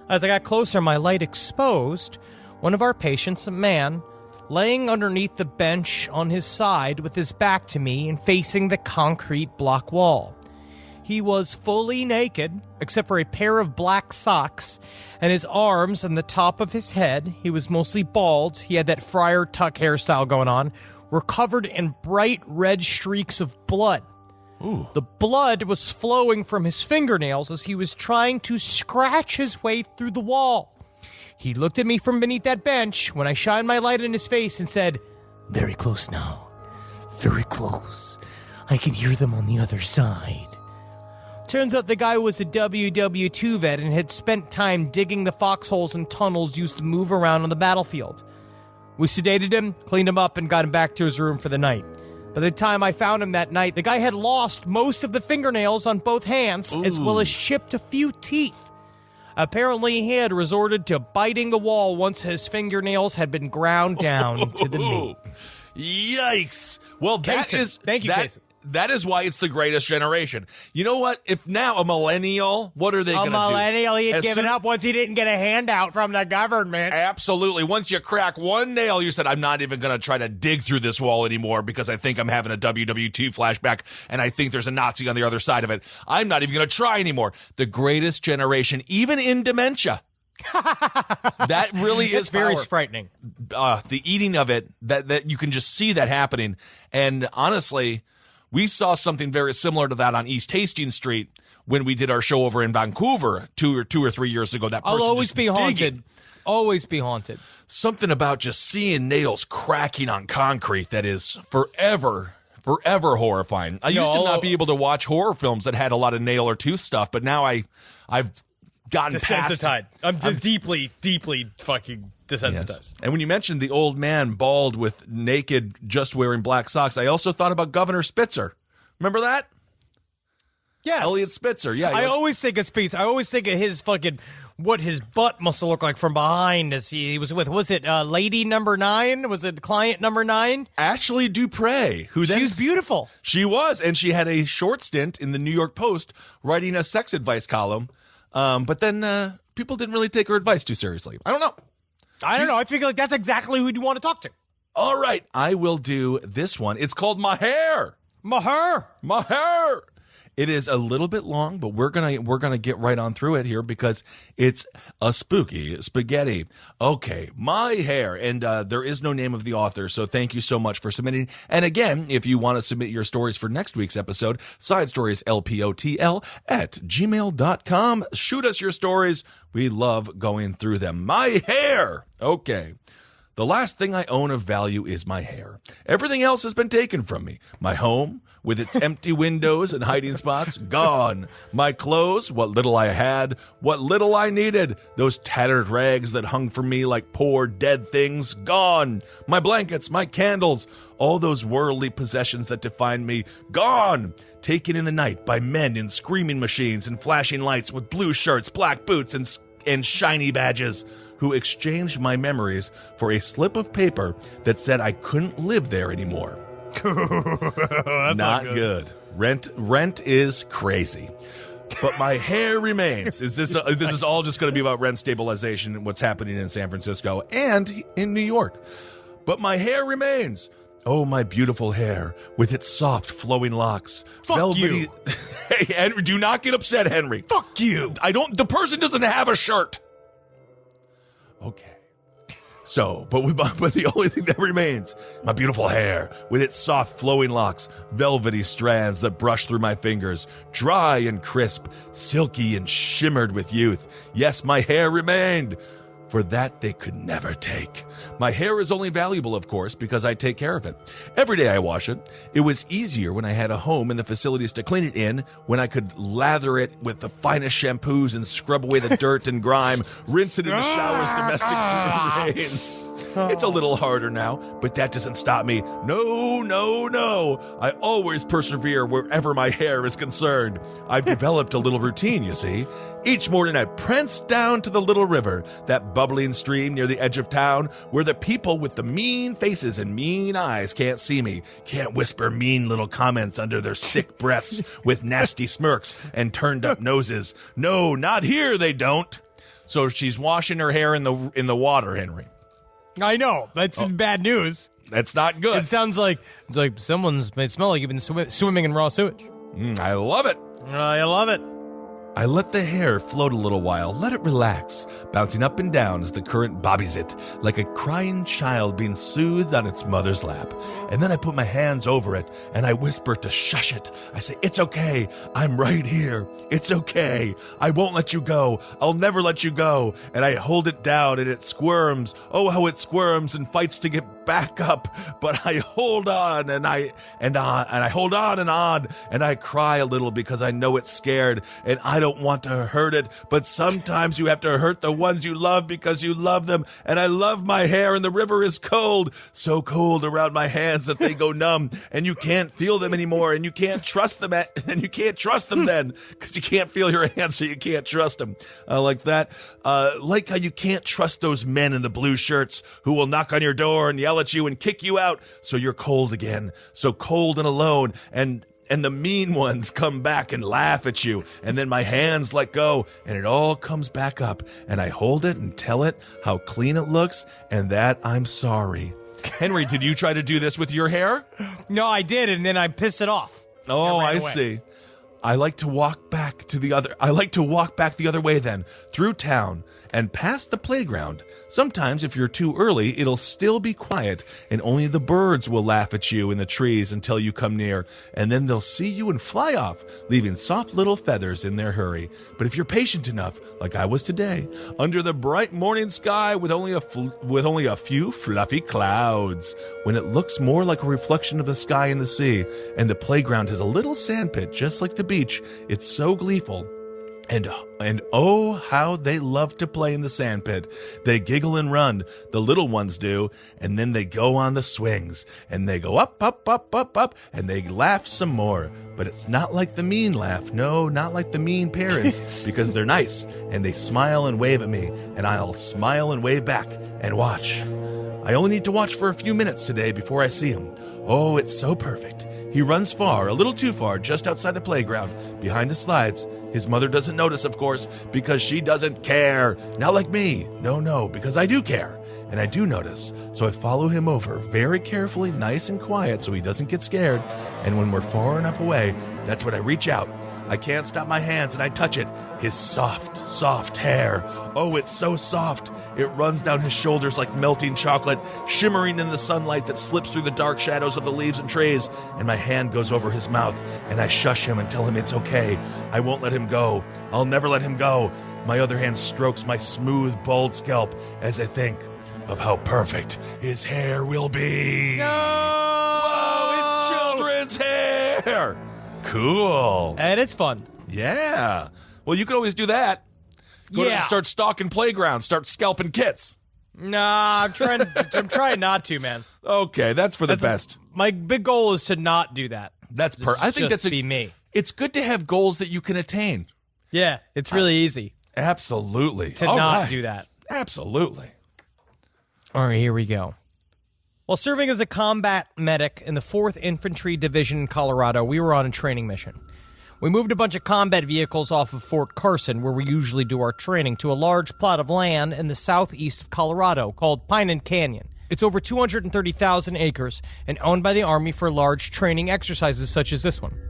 As I got closer, my light exposed one of our patients, a man, laying underneath the bench on his side with his back to me and facing the concrete block wall. He was fully naked, except for a pair of black socks, and his arms and the top of his head, he was mostly bald, he had that Friar Tuck hairstyle going on, were covered in bright red streaks of blood. Ooh. The blood was flowing from his fingernails as he was trying to scratch his way through the wall. He looked at me from beneath that bench when I shined my light in his face and said, "Very close now. Very close. I can hear them on the other side." Turns out the guy was a WW2 vet and had spent time digging the foxholes and tunnels used to move around on the battlefield. We sedated him, cleaned him up, and got him back to his room for the night. By the time I found him that night, the guy had lost most of the fingernails on both hands, as well as chipped a few teeth. Apparently, he had resorted to biting the wall once his fingernails had been ground down to the meat. Yikes. Well, Thank you, Kason. That is why it's the greatest generation. You know what? If now a millennial, what are they going to do? A millennial, he'd given up once he didn't get a handout from the government. Absolutely. Once you crack one nail, you said, I'm not even going to try to dig through this wall anymore because I think I'm having a WW2 flashback and I think there's a Nazi on the other side of it. I'm not even going to try anymore. The greatest generation, even in dementia. That really is very frightening. The eating of it, that you can just see that happening. And honestly, we saw something very similar to that on East Hastings Street when we did our show over in Vancouver two or 3 years ago. That person I'll always just be haunted. digging. Always be haunted. Something about just seeing nails cracking on concrete that is forever horrifying. I used to not be able to watch horror films that had a lot of nail or tooth stuff, but now I've gotten past. I'm just deeply fucking desensitized. Yes. And when you mentioned the old man bald with naked, just wearing black socks, I also thought about Governor Spitzer. Remember that? Yes. Elliot Spitzer. Yeah. I always think of Spitzer. I always think of his fucking, what his butt must have looked like from behind as he was with, was it lady number 9? Was it client number 9? Ashley Dupre, who then... She was beautiful. She was, and she had a short stint in the New York Post writing a sex advice column. But then people didn't really take her advice too seriously. I don't know. I don't know. I feel like that's exactly who you want to talk to. All right. I will do this one. It's called My Hair. My hair. My hair. It is a little bit long, but we're gonna get right on through it here because it's a spooky spaghetti. Okay, My Hair, and there is no name of the author, so thank you so much for submitting. And again, if you want to submit your stories for next week's episode, sidestorieslpotl@gmail.com. Shoot us your stories. We love going through them. My hair. Okay. The last thing I own of value is my hair. Everything else has been taken from me. My home, with its empty windows and hiding spots, gone. My clothes, what little I had, what little I needed. Those tattered rags that hung from me like poor dead things, gone. My blankets, my candles, all those worldly possessions that defined me, gone. Taken in the night by men in screaming machines and flashing lights with blue shirts, black boots, and shiny badges, who exchanged my memories for a slip of paper that said I couldn't live there anymore. That's not good. Rent is crazy. But my hair remains. This is all just going to be about rent stabilization and what's happening in San Francisco and in New York. But my hair remains. Oh, my beautiful hair with its soft flowing locks. Fuck you. Hey, Henry, do not get upset, Henry. Fuck you. The person doesn't have a shirt. Okay. So, but the only thing that remains, my beautiful hair with its soft flowing locks, velvety strands that brush through my fingers, dry and crisp, silky and shimmered with youth. Yes, my hair remained. for that they could never take. My hair is only valuable, of course, because I take care of it. Every day I wash it. It was easier when I had a home and the facilities to clean it in, when I could lather it with the finest shampoos and scrub away the dirt and grime, rinse it in the shower's domestic drains. It's a little harder now, but that doesn't stop me. No, no, no. I always persevere wherever my hair is concerned. I've developed a little routine, you see. Each morning I prance down to the little river, that bubbling stream near the edge of town, where the people with the mean faces and mean eyes can't see me, can't whisper mean little comments under their sick breaths with nasty smirks and turned up noses. No, not here, they don't. So she's washing her hair in the water, Henry. I know. That's bad news. That's not good. It sounds like it smell like you've been swimming in raw sewage. I love it. I love it. I let the hair float a little while, let it relax, bouncing up and down as the current bobbies it, like a crying child being soothed on its mother's lap. And then I put my hands over it, and I whisper to shush it. I say, it's okay, I'm right here. It's okay. I won't let you go. I'll never let you go. And I hold it down, and it squirms. Oh, how it squirms and fights to get back up. But I hold on, and I hold on, and I cry a little because I know it's scared, and I don't want to hurt it, but sometimes you have to hurt the ones you love because you love them, and I love my hair, and the river is cold, so cold around my hands that they go numb, and you can't feel them anymore, and you can't trust them, and you can't trust them then, because you can't feel your hands, so you can't trust them. Like that. Like how you can't trust those men in the blue shirts who will knock on your door and yell at you and kick you out, so you're cold again, so cold and alone, and the mean ones come back and laugh at you, and then my hands let go, and it all comes back up, and I hold it and tell it how clean it looks, and that I'm sorry. Henry, did you try to do this with your hair? No, I did, and then I pissed it off. Oh, I see. I like to walk back the other way then, through town, and past the playground. Sometimes, if you're too early, it'll still be quiet, and only the birds will laugh at you in the trees until you come near, and then they'll see you and fly off, leaving soft little feathers in their hurry. But if you're patient enough, like I was today, under the bright morning sky with only a few fluffy clouds, when it looks more like a reflection of the sky and the sea, and the playground has a little sandpit just like the beach, it's so gleeful. And oh, how they love to play in the sandpit. They giggle and run, the little ones do, and then they go on the swings, and they go up, up, up, up, up, and they laugh some more. But it's not like the mean laugh, no, not like the mean parents, because they're nice, and they smile and wave at me, and I'll smile and wave back, and watch. I only need to watch for a few minutes today before I see him. Oh, it's so perfect. He runs far, a little too far, just outside the playground, behind the slides. His mother doesn't notice, of course, because she doesn't care. Not like me. No, because I do care. And I do notice. So I follow him over very carefully, nice and quiet, so he doesn't get scared. And when we're far enough away, that's when I reach out. I can't stop my hands and I touch it. His soft, soft hair. Oh, it's so soft. It runs down his shoulders like melting chocolate, shimmering in the sunlight that slips through the dark shadows of the leaves and trees. And my hand goes over his mouth, and I shush him and tell him it's okay. I won't let him go. I'll never let him go. My other hand strokes my smooth, bald scalp as I think of how perfect his hair will be. No! Whoa, it's children's hair! Cool. And it's fun. Yeah. Well, you could always do that. Start stalking playgrounds, start scalping kits. Nah, I'm trying not to, man. Okay, that's for the best. My big goal is to not do that. I think that's be me. It's good to have goals that you can attain. Yeah, it's really easy. Absolutely. To not do that. Absolutely. All right, here we go. While serving as a combat medic in the 4th Infantry Division in Colorado, we were on a training mission. We moved a bunch of combat vehicles off of Fort Carson, where we usually do our training, to a large plot of land in the southeast of Colorado called Pine Canyon. It's over 230,000 acres and owned by the Army for large training exercises such as this one.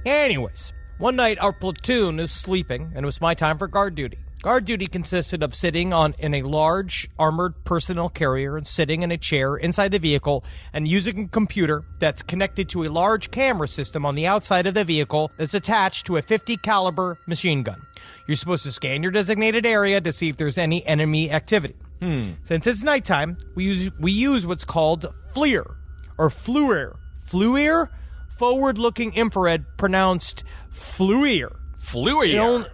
Anyways, one night our platoon is sleeping, and it was my time for guard duty. Guard duty consisted of sitting in a large armored personnel carrier and sitting in a chair inside the vehicle and using a computer that's connected to a large camera system on the outside of the vehicle that's attached to a 50 caliber machine gun. You're supposed to scan your designated area to see if there's any enemy activity. Since it's nighttime, we use what's called FLIR or FLUIR. FLUIR? Forward-looking infrared, pronounced FLUIR. FLUIR.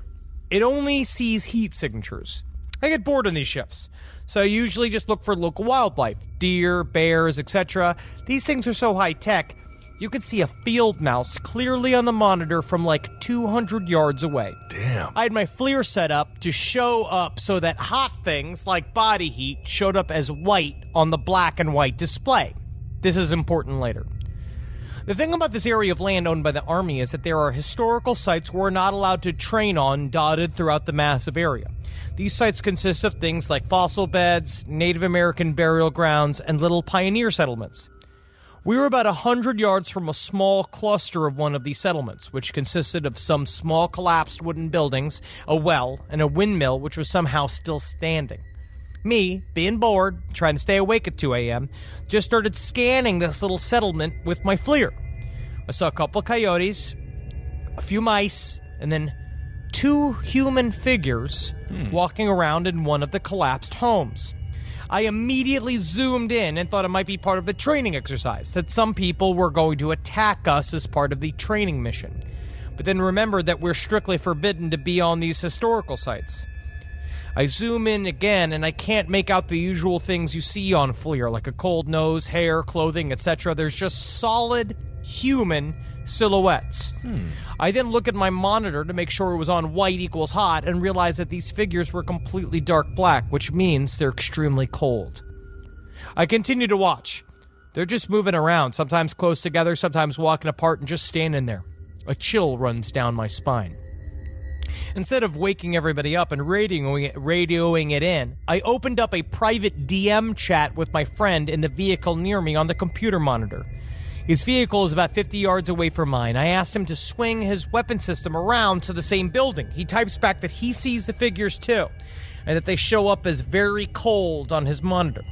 It only sees heat signatures. I get bored on these shifts, so I usually just look for local wildlife, deer, bears, etc. These things are so high-tech, you could see a field mouse clearly on the monitor from like 200 yards away. Damn. I had my FLIR set up to show up so that hot things like body heat showed up as white on the black and white display. This is important later. The thing about this area of land owned by the Army is that there are historical sites we're not allowed to train on dotted throughout the massive area. These sites consist of things like fossil beds, Native American burial grounds, and little pioneer settlements. We were about 100 yards from a small cluster of one of these settlements, which consisted of some small collapsed wooden buildings, a well, and a windmill which was somehow still standing. Me, being bored, trying to stay awake at 2 a.m., just started scanning this little settlement with my FLIR. I saw a couple coyotes, a few mice, and then 2 human figures walking around in one of the collapsed homes. I immediately zoomed in and thought it might be part of the training exercise, that some people were going to attack us as part of the training mission. But then remembered that we're strictly forbidden to be on these historical sites. I zoom in again, and I can't make out the usual things you see on FLIR, like a cold nose, hair, clothing, etc. There's just solid human silhouettes. I then look at my monitor to make sure it was on white equals hot and realize that these figures were completely dark black, which means they're extremely cold. I continue to watch. They're just moving around, sometimes close together, sometimes walking apart and just standing there. A chill runs down my spine. Instead of waking everybody up and radioing it in, I opened up a private DM chat with my friend in the vehicle near me on the computer monitor. His vehicle is about 50 yards away from mine. I asked him to swing his weapon system around to the same building. He types back that he sees the figures too, and that they show up as very cold on his monitor.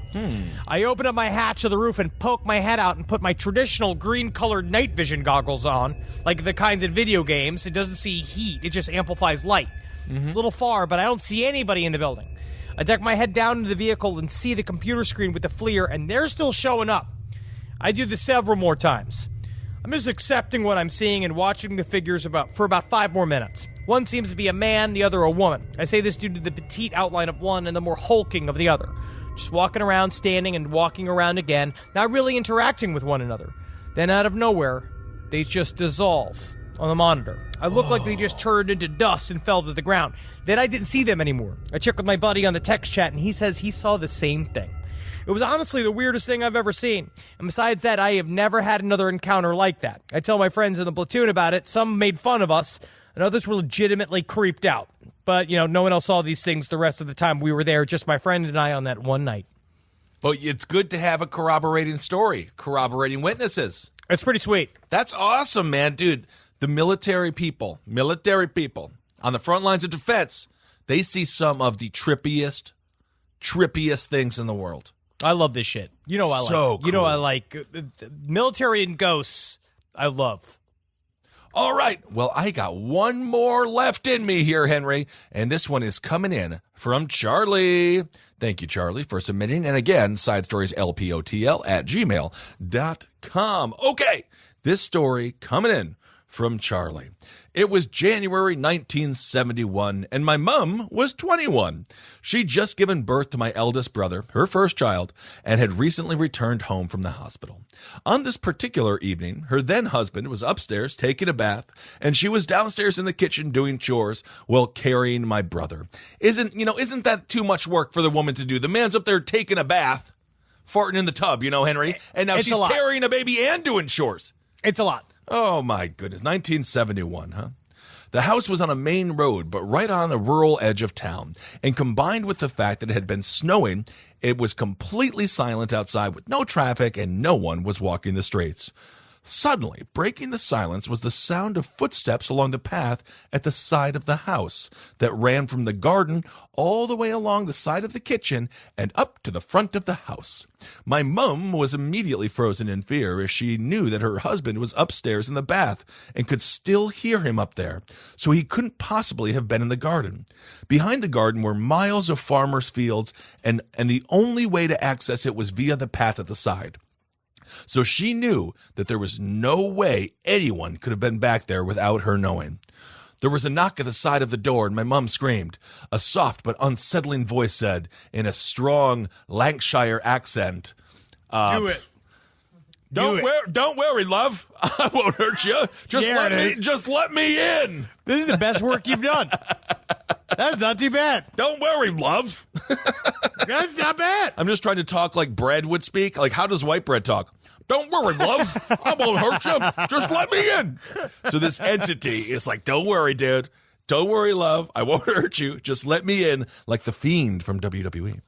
I open up my hatch of the roof and poke my head out and put my traditional green-colored night vision goggles on, like the kinds in video games. It doesn't see heat, it just amplifies light. It's a little far, but I don't see anybody in the building. I duck my head down into the vehicle and see the computer screen with the FLIR, and they're still showing up. I do this several more times. I'm just accepting what I'm seeing and watching the figures for about 5 more minutes. One seems to be a man, the other a woman. I say this due to the petite outline of one and the more hulking of the other. Just walking around, standing, and walking around again, not really interacting with one another. Then out of nowhere, they just dissolve on the monitor. I look like they just turned into dust and fell to the ground. Then I didn't see them anymore. I checked with my buddy on the text chat, and he says he saw the same thing. It was honestly the weirdest thing I've ever seen. And besides that, I have never had another encounter like that. I tell my friends in the platoon about it. Some made fun of us, and others were legitimately creeped out. But, no one else saw these things the rest of the time we were there, just my friend and I on that one night. But it's good to have a corroborating story, corroborating witnesses. It's pretty sweet. That's awesome, man. Dude, the military people on the front lines of defense, they see some of the trippiest things in the world. I love this shit. You know I like. So cool. You know I like military and ghosts. I love. All right. Well, I got one more left in me here, Henry, and this one is coming in from Charlie. Thank you, Charlie, for submitting. And again, sidestorieslpotl@gmail.com. Okay, this story coming in from Charlie. It was January 1971, and my mom was 21. She'd just given birth to my eldest brother, her first child, and had recently returned home from the hospital. On this particular evening, her then husband was upstairs taking a bath, and she was downstairs in the kitchen doing chores while carrying my brother. Isn't that too much work for the woman to do? The man's up there taking a bath, farting in the tub, Henry, and now she's carrying a baby and doing chores. It's a lot. Oh, my goodness. 1971, huh? The house was on a main road, but right on the rural edge of town. And combined with the fact that it had been snowing, it was completely silent outside with no traffic and no one was walking the streets. Suddenly, breaking the silence was the sound of footsteps along the path at the side of the house that ran from the garden all the way along the side of the kitchen and up to the front of the house. My mum was immediately frozen in fear as she knew that her husband was upstairs in the bath and could still hear him up there, so he couldn't possibly have been in the garden. Behind the garden were miles of farmers' fields, and the only way to access it was via the path at the side. So she knew that there was no way anyone could have been back there without her knowing. There was a knock at the side of the door, and my mum screamed. A soft but unsettling voice said, in a strong Lancashire accent, Do it. Don't worry, love. I won't hurt you. Just let me in. This is the best work you've done. That's not too bad. Don't worry, love. That's not bad. I'm just trying to talk like bread would speak. Like, how does white bread talk? Don't worry, love. I won't hurt you. Just let me in. So this entity is like, don't worry, dude. Don't worry, love. I won't hurt you. Just let me in, like the Fiend from WWE.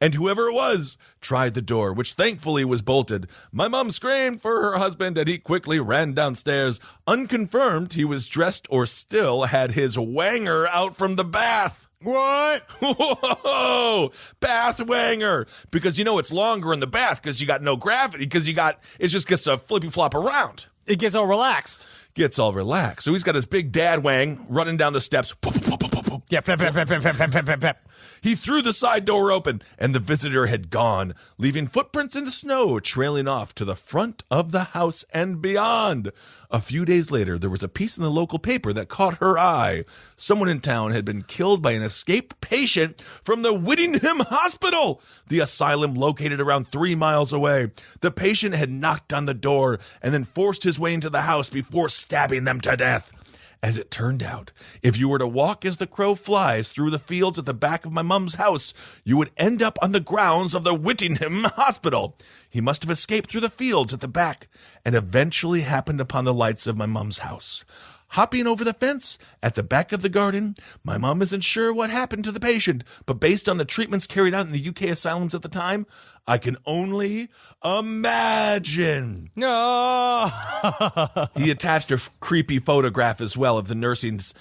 And whoever it was tried the door, which thankfully was bolted. My mom screamed for her husband, and he quickly ran downstairs. Unconfirmed, he was dressed or still had his wanger out from the bath. What? Whoa! Bath wanger. Because it's longer in the bath because you got no gravity, because it just gets to flippy flop around. It gets all relaxed. Gets all relaxed. So he's got his big dad wang running down the steps. Yeah, pep. He threw the side door open, and the visitor had gone, leaving footprints in the snow trailing off to the front of the house and beyond. A few days later, there was a piece in the local paper that caught her eye. Someone in town had been killed by an escaped patient from the Whittingham Hospital, the asylum located around 3 miles away. The patient had knocked on the door and then forced his way into the house before stabbing them to death. As it turned out, if you were to walk as the crow flies through the fields at the back of my mum's house, you would end up on the grounds of the Whittingham Hospital. He must have escaped through the fields at the back and eventually happened upon the lights of my mum's house. Hopping over the fence at the back of the garden, my mum isn't sure what happened to the patient, but based on the treatments carried out in the UK asylums at the time, I can only imagine. No. He attached a creepy photograph as well of the nurses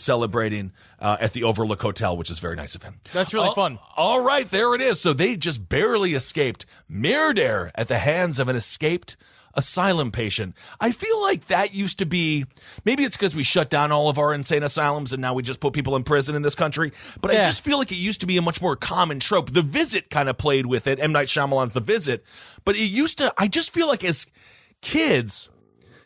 celebrating at the Overlook Hotel, which is very nice of him. That's really fun. All right, there it is. So they just barely escaped murder at the hands of an escaped asylum patient. I feel like that used to be, maybe it's because we shut down all of our insane asylums and now we just put people in prison in this country, but Yeah. I just feel like it used to be a much more common trope. The Visit kind of played with it, M. Night Shyamalan's The Visit, but it used to, I just feel like as kids,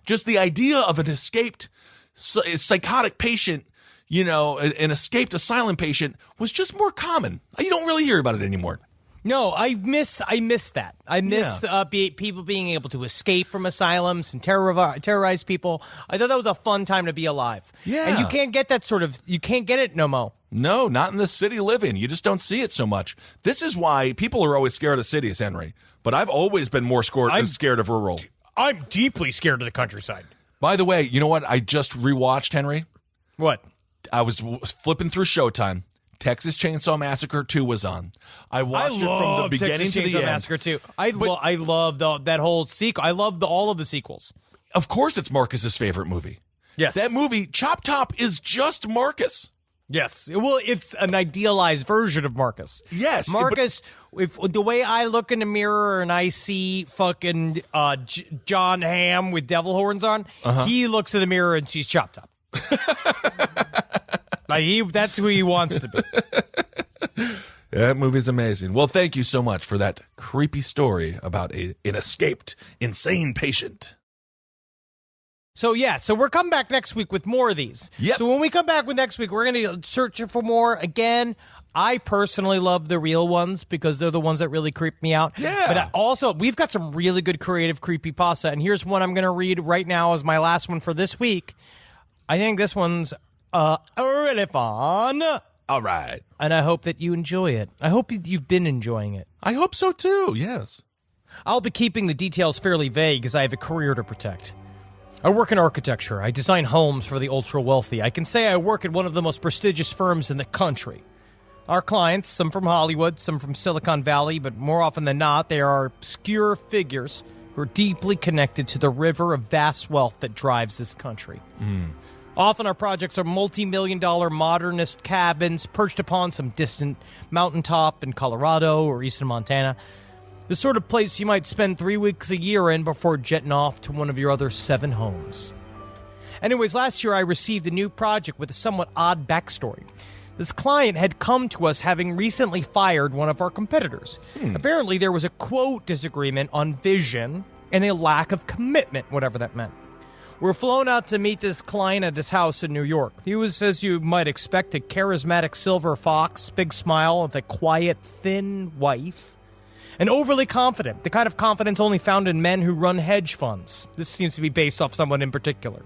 just the idea of an escaped psychotic patient, an escaped asylum patient was just more common. You don't really hear about it anymore. No, I miss that. I miss people being able to escape from asylums and terrorize people. I thought that was a fun time to be alive. Yeah. And you can't get you can't get it no mo. No, not in the city living. You just don't see it so much. This is why people are always scared of cities, Henry. But I've always been more scared of rural. I'm deeply scared of the countryside. By the way, you know what? I just rewatched, Henry. What? I was flipping through Showtime. Texas Chainsaw Massacre 2 was on. I watched it from the beginning Texas to the Chainsaw end. Massacre 2. I love that whole sequel. I love all of the sequels. Of course, it's Marcus's favorite movie. Yes. That movie, Chop Top, is just Marcus. Yes. Well, it's an idealized version of Marcus. Yes. Marcus, if the way I look in the mirror and I see fucking John Hamm with devil horns on, he looks in the mirror and sees Chop Top. That's who he wants to be. That movie's amazing. Well, thank you so much for that creepy story about an escaped insane patient. So we're coming back next week with more of these. Yep. So when we come back with next week, we're going to search for more. Again, I personally love the real ones because they're the ones that really creep me out. Yeah. But also, we've got some really good creative creepypasta, and here's one I'm going to read right now as my last one for this week. I think this one's really fun. All right. And I hope that you enjoy it. I hope you've been enjoying it. I hope so too, yes. I'll be keeping the details fairly vague as I have a career to protect. I work in architecture. I design homes for the ultra-wealthy. I can say I work at one of the most prestigious firms in the country. Our clients, some from Hollywood, some from Silicon Valley, but more often than not, they are obscure figures We're deeply connected to the river of vast wealth that drives this country. Often our projects are multi-million-dollar modernist cabins perched upon some distant mountaintop in Colorado or eastern Montana. The sort of place you might spend 3 weeks a year in before jetting off to one of your other 7 homes. Anyways, last year I received a new project with a somewhat odd backstory. This client had come to us having recently fired one of our competitors. Apparently there was a quote disagreement on vision and a lack of commitment, whatever that meant. We're flown out to meet this client at his house in New York. He was, as you might expect, a charismatic silver fox, big smile, with a quiet, thin wife. And overly confident, the kind of confidence only found in men who run hedge funds. This seems to be based off someone in particular.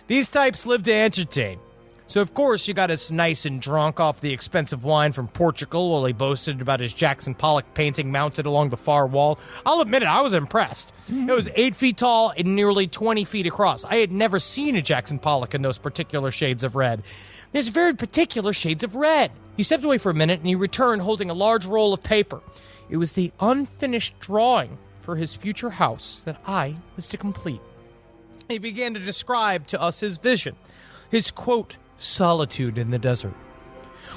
These types live to entertain. So, of course, you got us nice and drunk off the expensive wine from Portugal while he boasted about his Jackson Pollock painting mounted along the far wall. I'll admit it, I was impressed. It was 8 feet tall and nearly 20 feet across. I had never seen a Jackson Pollock in those particular shades of red. There's very particular shades of red. He stepped away for a minute and he returned holding a large roll of paper. It was the unfinished drawing for his future house that I was to complete. He began to describe to us his vision, his, quote, solitude in the desert.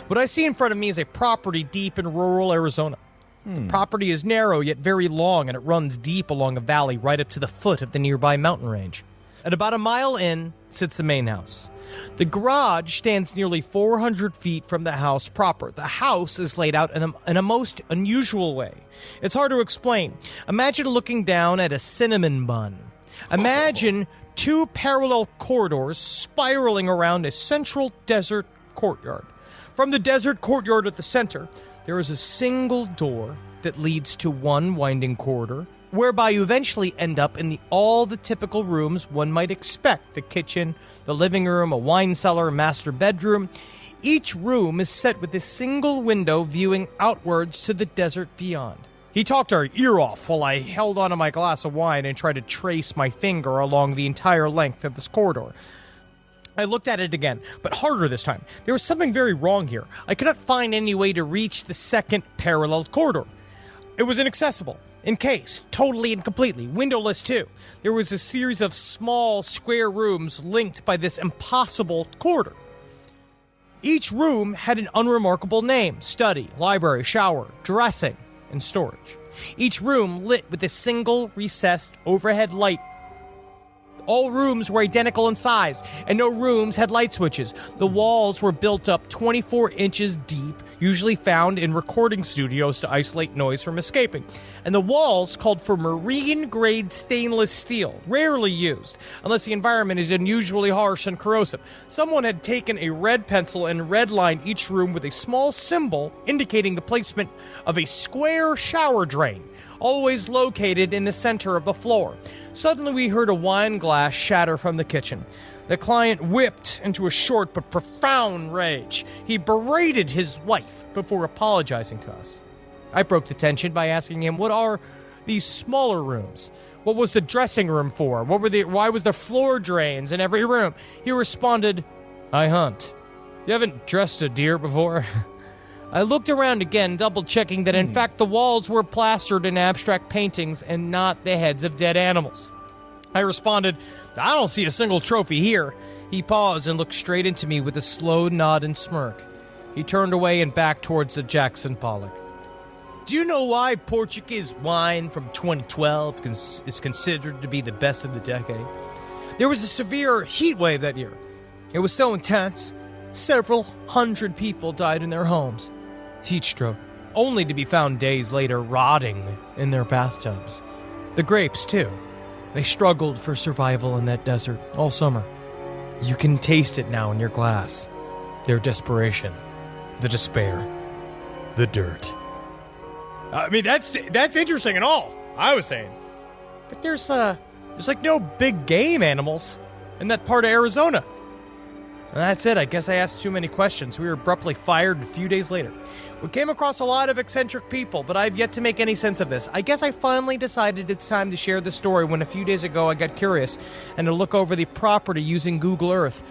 What I see in front of me is a property deep in rural Arizona. The property is narrow yet very long, and it runs deep along a valley right up to the foot of the nearby mountain range. At about a mile in sits the main house. The garage stands nearly 400 feet from the house proper. The house is laid out in a most unusual way. It's hard to explain. Imagine looking down at a cinnamon bun. Imagine 2 parallel corridors spiraling around a central desert courtyard. From the desert courtyard at the center, there is a single door that leads to one winding corridor, whereby you eventually end up in all the typical rooms one might expect: the kitchen, the living room, a wine cellar, a master bedroom. Each room is set with a single window viewing outwards to the desert beyond. He talked our ear off while I held onto my glass of wine and tried to trace my finger along the entire length of this corridor. I looked at it again, but harder this time. There was something very wrong here. I could not find any way to reach the second parallel corridor. It was inaccessible, encased, totally and completely, windowless too. There was a series of small, square rooms linked by this impossible corridor. Each room had an unremarkable name: study, library, shower, dressing, and storage. Each room lit with a single recessed overhead light. All rooms were identical in size, and no rooms had light switches. The walls were built up 24 inches deep, usually found in recording studios to isolate noise from escaping. And the walls called for marine-grade stainless steel, rarely used, unless the environment is unusually harsh and corrosive. Someone had taken a red pencil and redlined each room with a small symbol indicating the placement of a square shower drain, always located in the center of the floor. Suddenly we heard a wine glass shatter from the kitchen. The client whipped into a short but profound rage. He berated his wife before apologizing to us. I broke the tension by asking him, what are these smaller rooms? What was the dressing room for? Why was there floor drains in every room? He responded, I hunt. You haven't dressed a deer before? I looked around again, double-checking that in fact the walls were plastered in abstract paintings and not the heads of dead animals. I responded, I don't see a single trophy here. He paused and looked straight into me with a slow nod and smirk. He turned away and back towards the Jackson Pollock. Do you know why Portuguese wine from 2012 is considered to be the best of the decade? There was a severe heat wave that year. It was so intense, several hundred people died in their homes. Heat stroke, only to be found days later rotting in their bathtubs. The grapes, too. They struggled for survival in that desert all summer. You can taste it now in your glass. Their desperation, the despair, the dirt. I mean, that's interesting and all, I was saying. But there's like no big game animals in that part of Arizona. And that's it. I guess I asked too many questions. We were abruptly fired a few days later. We came across a lot of eccentric people, but I've yet to make any sense of this. I guess I finally decided it's time to share the story when a few days ago I got curious and to look over the property using Google Earth.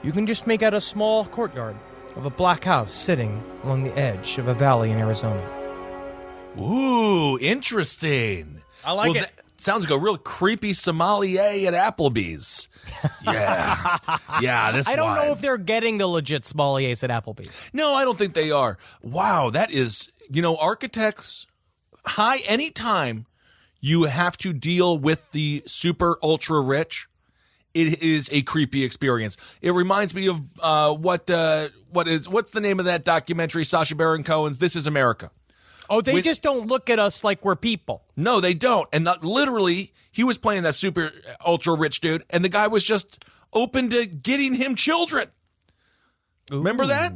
You can just make out a small courtyard of a black house sitting along the edge of a valley in Arizona. Ooh, interesting. I like it. Sounds like a real creepy sommelier at Applebee's. Yeah. Yeah, this I don't know wine. if they're getting the legit sommeliers at Applebee's. No, I don't think they are. Wow, that is, architects, anytime you have to deal with the super ultra rich, it is a creepy experience. It reminds me of what's the name of that documentary, Sacha Baron Cohen's This Is America. Oh, they just don't look at us like we're people. No, they don't. And literally, he was playing that super ultra rich dude, and the guy was just open to getting him children. Ooh. Remember that?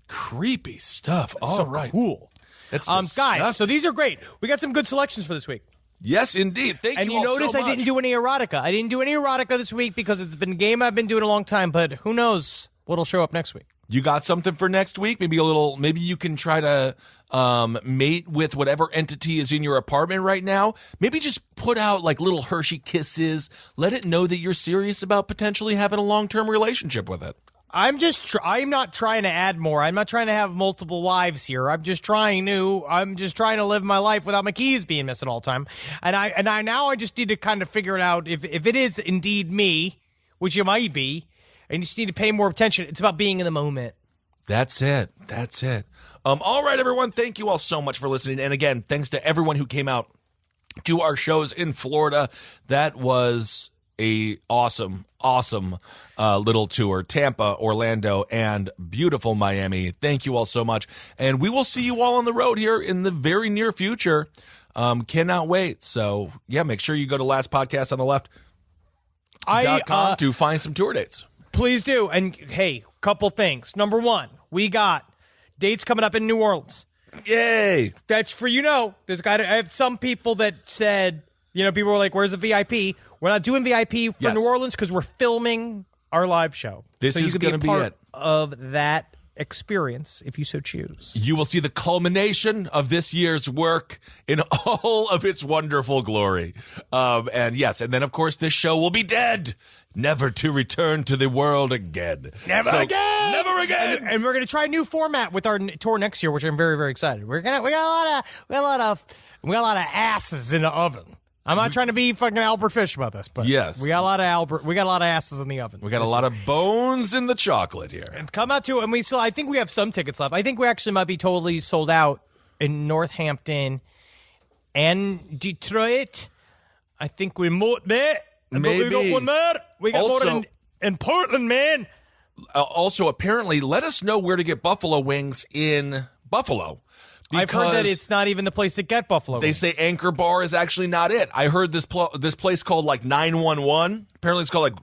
Creepy stuff. All so right. Cool. That's guys, so these are great. We got some good selections for this week. Yes, indeed. Thank you. And you all notice so I didn't do any erotica. I didn't do any erotica this week because it's been a game I've been doing a long time, but who knows what'll show up next week. You got something for next week? Maybe you can try to mate with whatever entity is in your apartment right now. Maybe just put out like little Hershey kisses. Let it know that you're serious about potentially having a long-term relationship with it. I'm not trying to add more. I'm not trying to have multiple wives here. I'm just trying to live my life without my keys being missing all the time. And I just need to kind of figure it out if it is indeed me, which it might be. I just need to pay more attention. It's about being in the moment. That's it. All right, everyone. Thank you all so much for listening. And again, thanks to everyone who came out to our shows in Florida. That was a awesome little tour. Tampa, Orlando, and beautiful Miami. Thank you all so much. And we will see you all on the road here in the very near future. Cannot wait. So, yeah, make sure you go to lastpodcastontheleft.com to find some tour dates. Please do. And hey, couple things. Number one, we got dates coming up in New Orleans. Yay. That's for, I have some people that said, people were like, where's the VIP? We're not doing VIP for New Orleans because we're filming our live show. This is going to be part it. Of that experience, if you so choose. You will see the culmination of this year's work in all of its wonderful glory. And then, of course, this show will be dead, never to return to the world again. Never again! And we're going to try a new format with our tour next year, which I'm very, very excited. We got a lot of asses in the oven. I'm not trying to be fucking Albert Fish about this, but yes, we got a lot of asses in the oven. We got a lot of bones in the chocolate here. And come out to it, and I think we have some tickets left. I think we actually might be totally sold out in Northampton and Detroit. I think we might be. Maybe. We got one more. We got also, more in Portland, man. Also, apparently, let us know where to get buffalo wings in Buffalo. I've heard that it's not even the place to get buffalo wings. They say Anchor Bar is actually not it. I heard this place called like 911. Apparently it's called like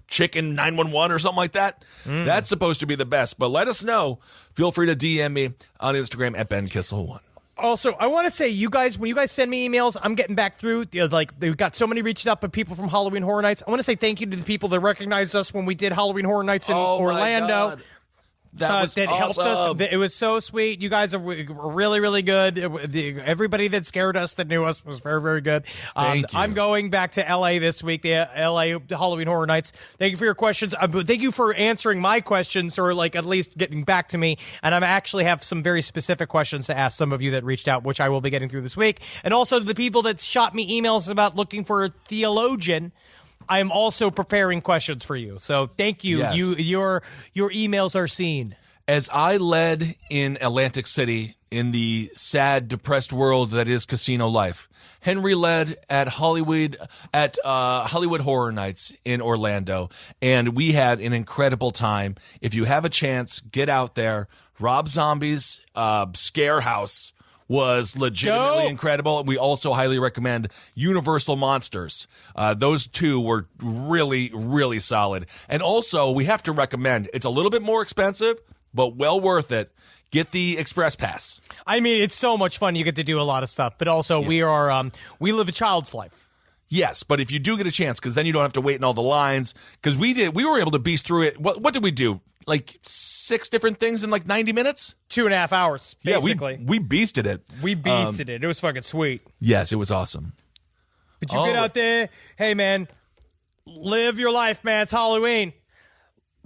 Chicken 911 or something like that. That's supposed to be the best. But let us know. Feel free to DM me on Instagram at BenKissel1. Also, I want to say, you guys, when you guys send me emails, I'm getting back through. They've got so many reached out by people from Halloween Horror Nights. I want to say thank you to the people that recognized us when we did Halloween Horror Nights in Orlando. My God. That was awesome. Helped us. It was so sweet. You guys are really, really good. Everybody that scared us, that knew us, was very, very good. Thank you. I'm going back to LA this week, the LA Halloween Horror Nights. Thank you for your questions. Thank you for answering my questions, or like at least getting back to me. And I actually have some very specific questions to ask some of you that reached out, which I will be getting through this week. And also the people that shot me emails about looking for a theologian. I am also preparing questions for you. So thank you. Yes. Your emails are seen. As I led in Atlantic City in the sad, depressed world that is casino life, Henry led at Hollywood Horror Nights in Orlando, and we had an incredible time. If you have a chance, get out there. Rob Zombie's Scare House was legitimately incredible. And we also highly recommend Universal Monsters. Those two were really, really solid. And also, we have to recommend, it's a little bit more expensive, but well worth it. Get the Express Pass. I mean, it's so much fun. You get to do a lot of stuff. But also, we live a child's life. Yes, but if you do get a chance, because then you don't have to wait in all the lines. Because we were able to beast through it. What did we do? Like 6 different things in like 90 minutes? 2.5 hours, basically. Yeah, we beasted it. We beasted it. It was fucking sweet. Yes, it was awesome. But you get out there, hey, man, live your life, man. It's Halloween.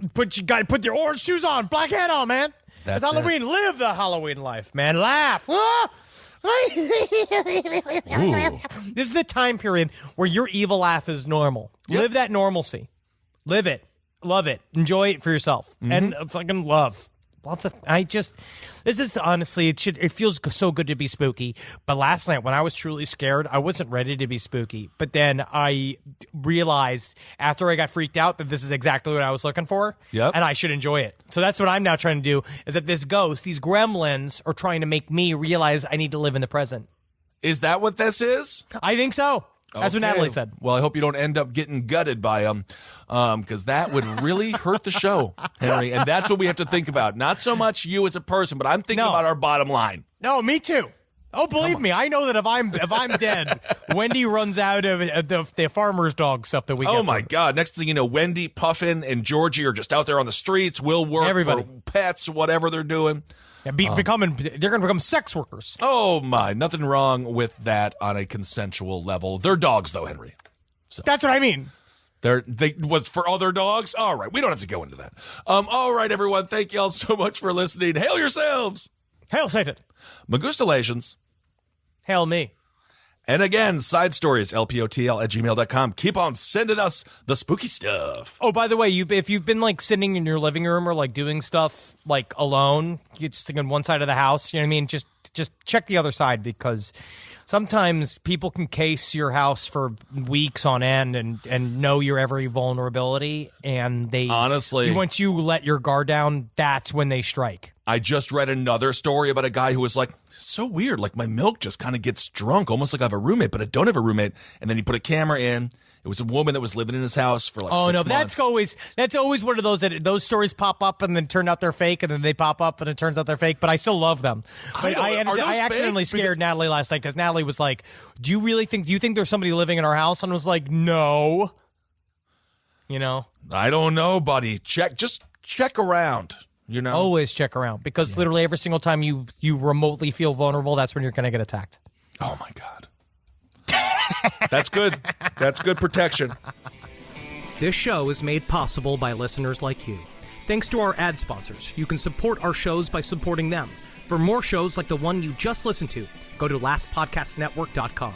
You got to put your orange shoes on, black hat on, man. It's Halloween. Live the Halloween life, man. Laugh. Ah! This is the time period where your evil laugh is normal. Yep. Live that normalcy. Live it. Love it. Enjoy it for yourself. And fucking love. This is honestly, it feels so good to be spooky. But last night when I was truly scared, I wasn't ready to be spooky. But then I realized after I got freaked out that this is exactly what I was looking for. Yep. And I should enjoy it. So that's what I'm now trying to do, is that this ghost, these gremlins are trying to make me realize I need to live in the present. Is that what this is? I think so. That's what Okay. Natalie said. Well, I hope you don't end up getting gutted by them, because that would really hurt the show, Henry. And that's what we have to think about. Not so much you as a person, but I'm thinking No. about our bottom line. No, me too. Oh, believe me, I know that if I'm dead, Wendy runs out of the farmer's dog stuff that we get. Oh my from- God! Next thing you know, Wendy, Puffin, and Georgie are just out there on the streets. Will work Everybody. for pets, whatever they're doing. Yeah, they're going to become sex workers. Oh my! Nothing wrong with that on a consensual level. They're dogs, though, Henry. That's what I mean. They was for other dogs. All right, we don't have to go into that. All right, everyone. Thank you all so much for listening. Hail yourselves. Hail Satan. Magustalations. Hail me. And again, side stories, lpotl@gmail.com. Keep on sending us the spooky stuff. Oh, by the way, if you've been like sitting in your living room or like doing stuff like alone, you're just on one side of the house, you know what I mean? Just check the other side, because sometimes people can case your house for weeks on end and know your every vulnerability, and Honestly. once you let your guard down, that's when they strike. I just read another story about a guy who was like, so weird. Like, my milk just kind of gets drunk, almost like I have a roommate, but I don't have a roommate. And then he put a camera in. It was a woman that was living in his house for like 6 no, months. that's always one of those stories pop up and then turn out they're fake, and then they pop up and it turns out they're fake. But I still love them. But Are those I accidentally fake? scared Natalie last night because Natalie was like, do you think there's somebody living in our house? And I was like, no. You know, I don't know, buddy. Just check around. You know, always check around, because literally every single time you remotely feel vulnerable, that's when you're going to get attacked. Oh my God. That's good. That's good protection. This show is made possible by listeners like you. Thanks to our ad sponsors, you can support our shows by supporting them. For more shows like the one you just listened to, go to lastpodcastnetwork.com.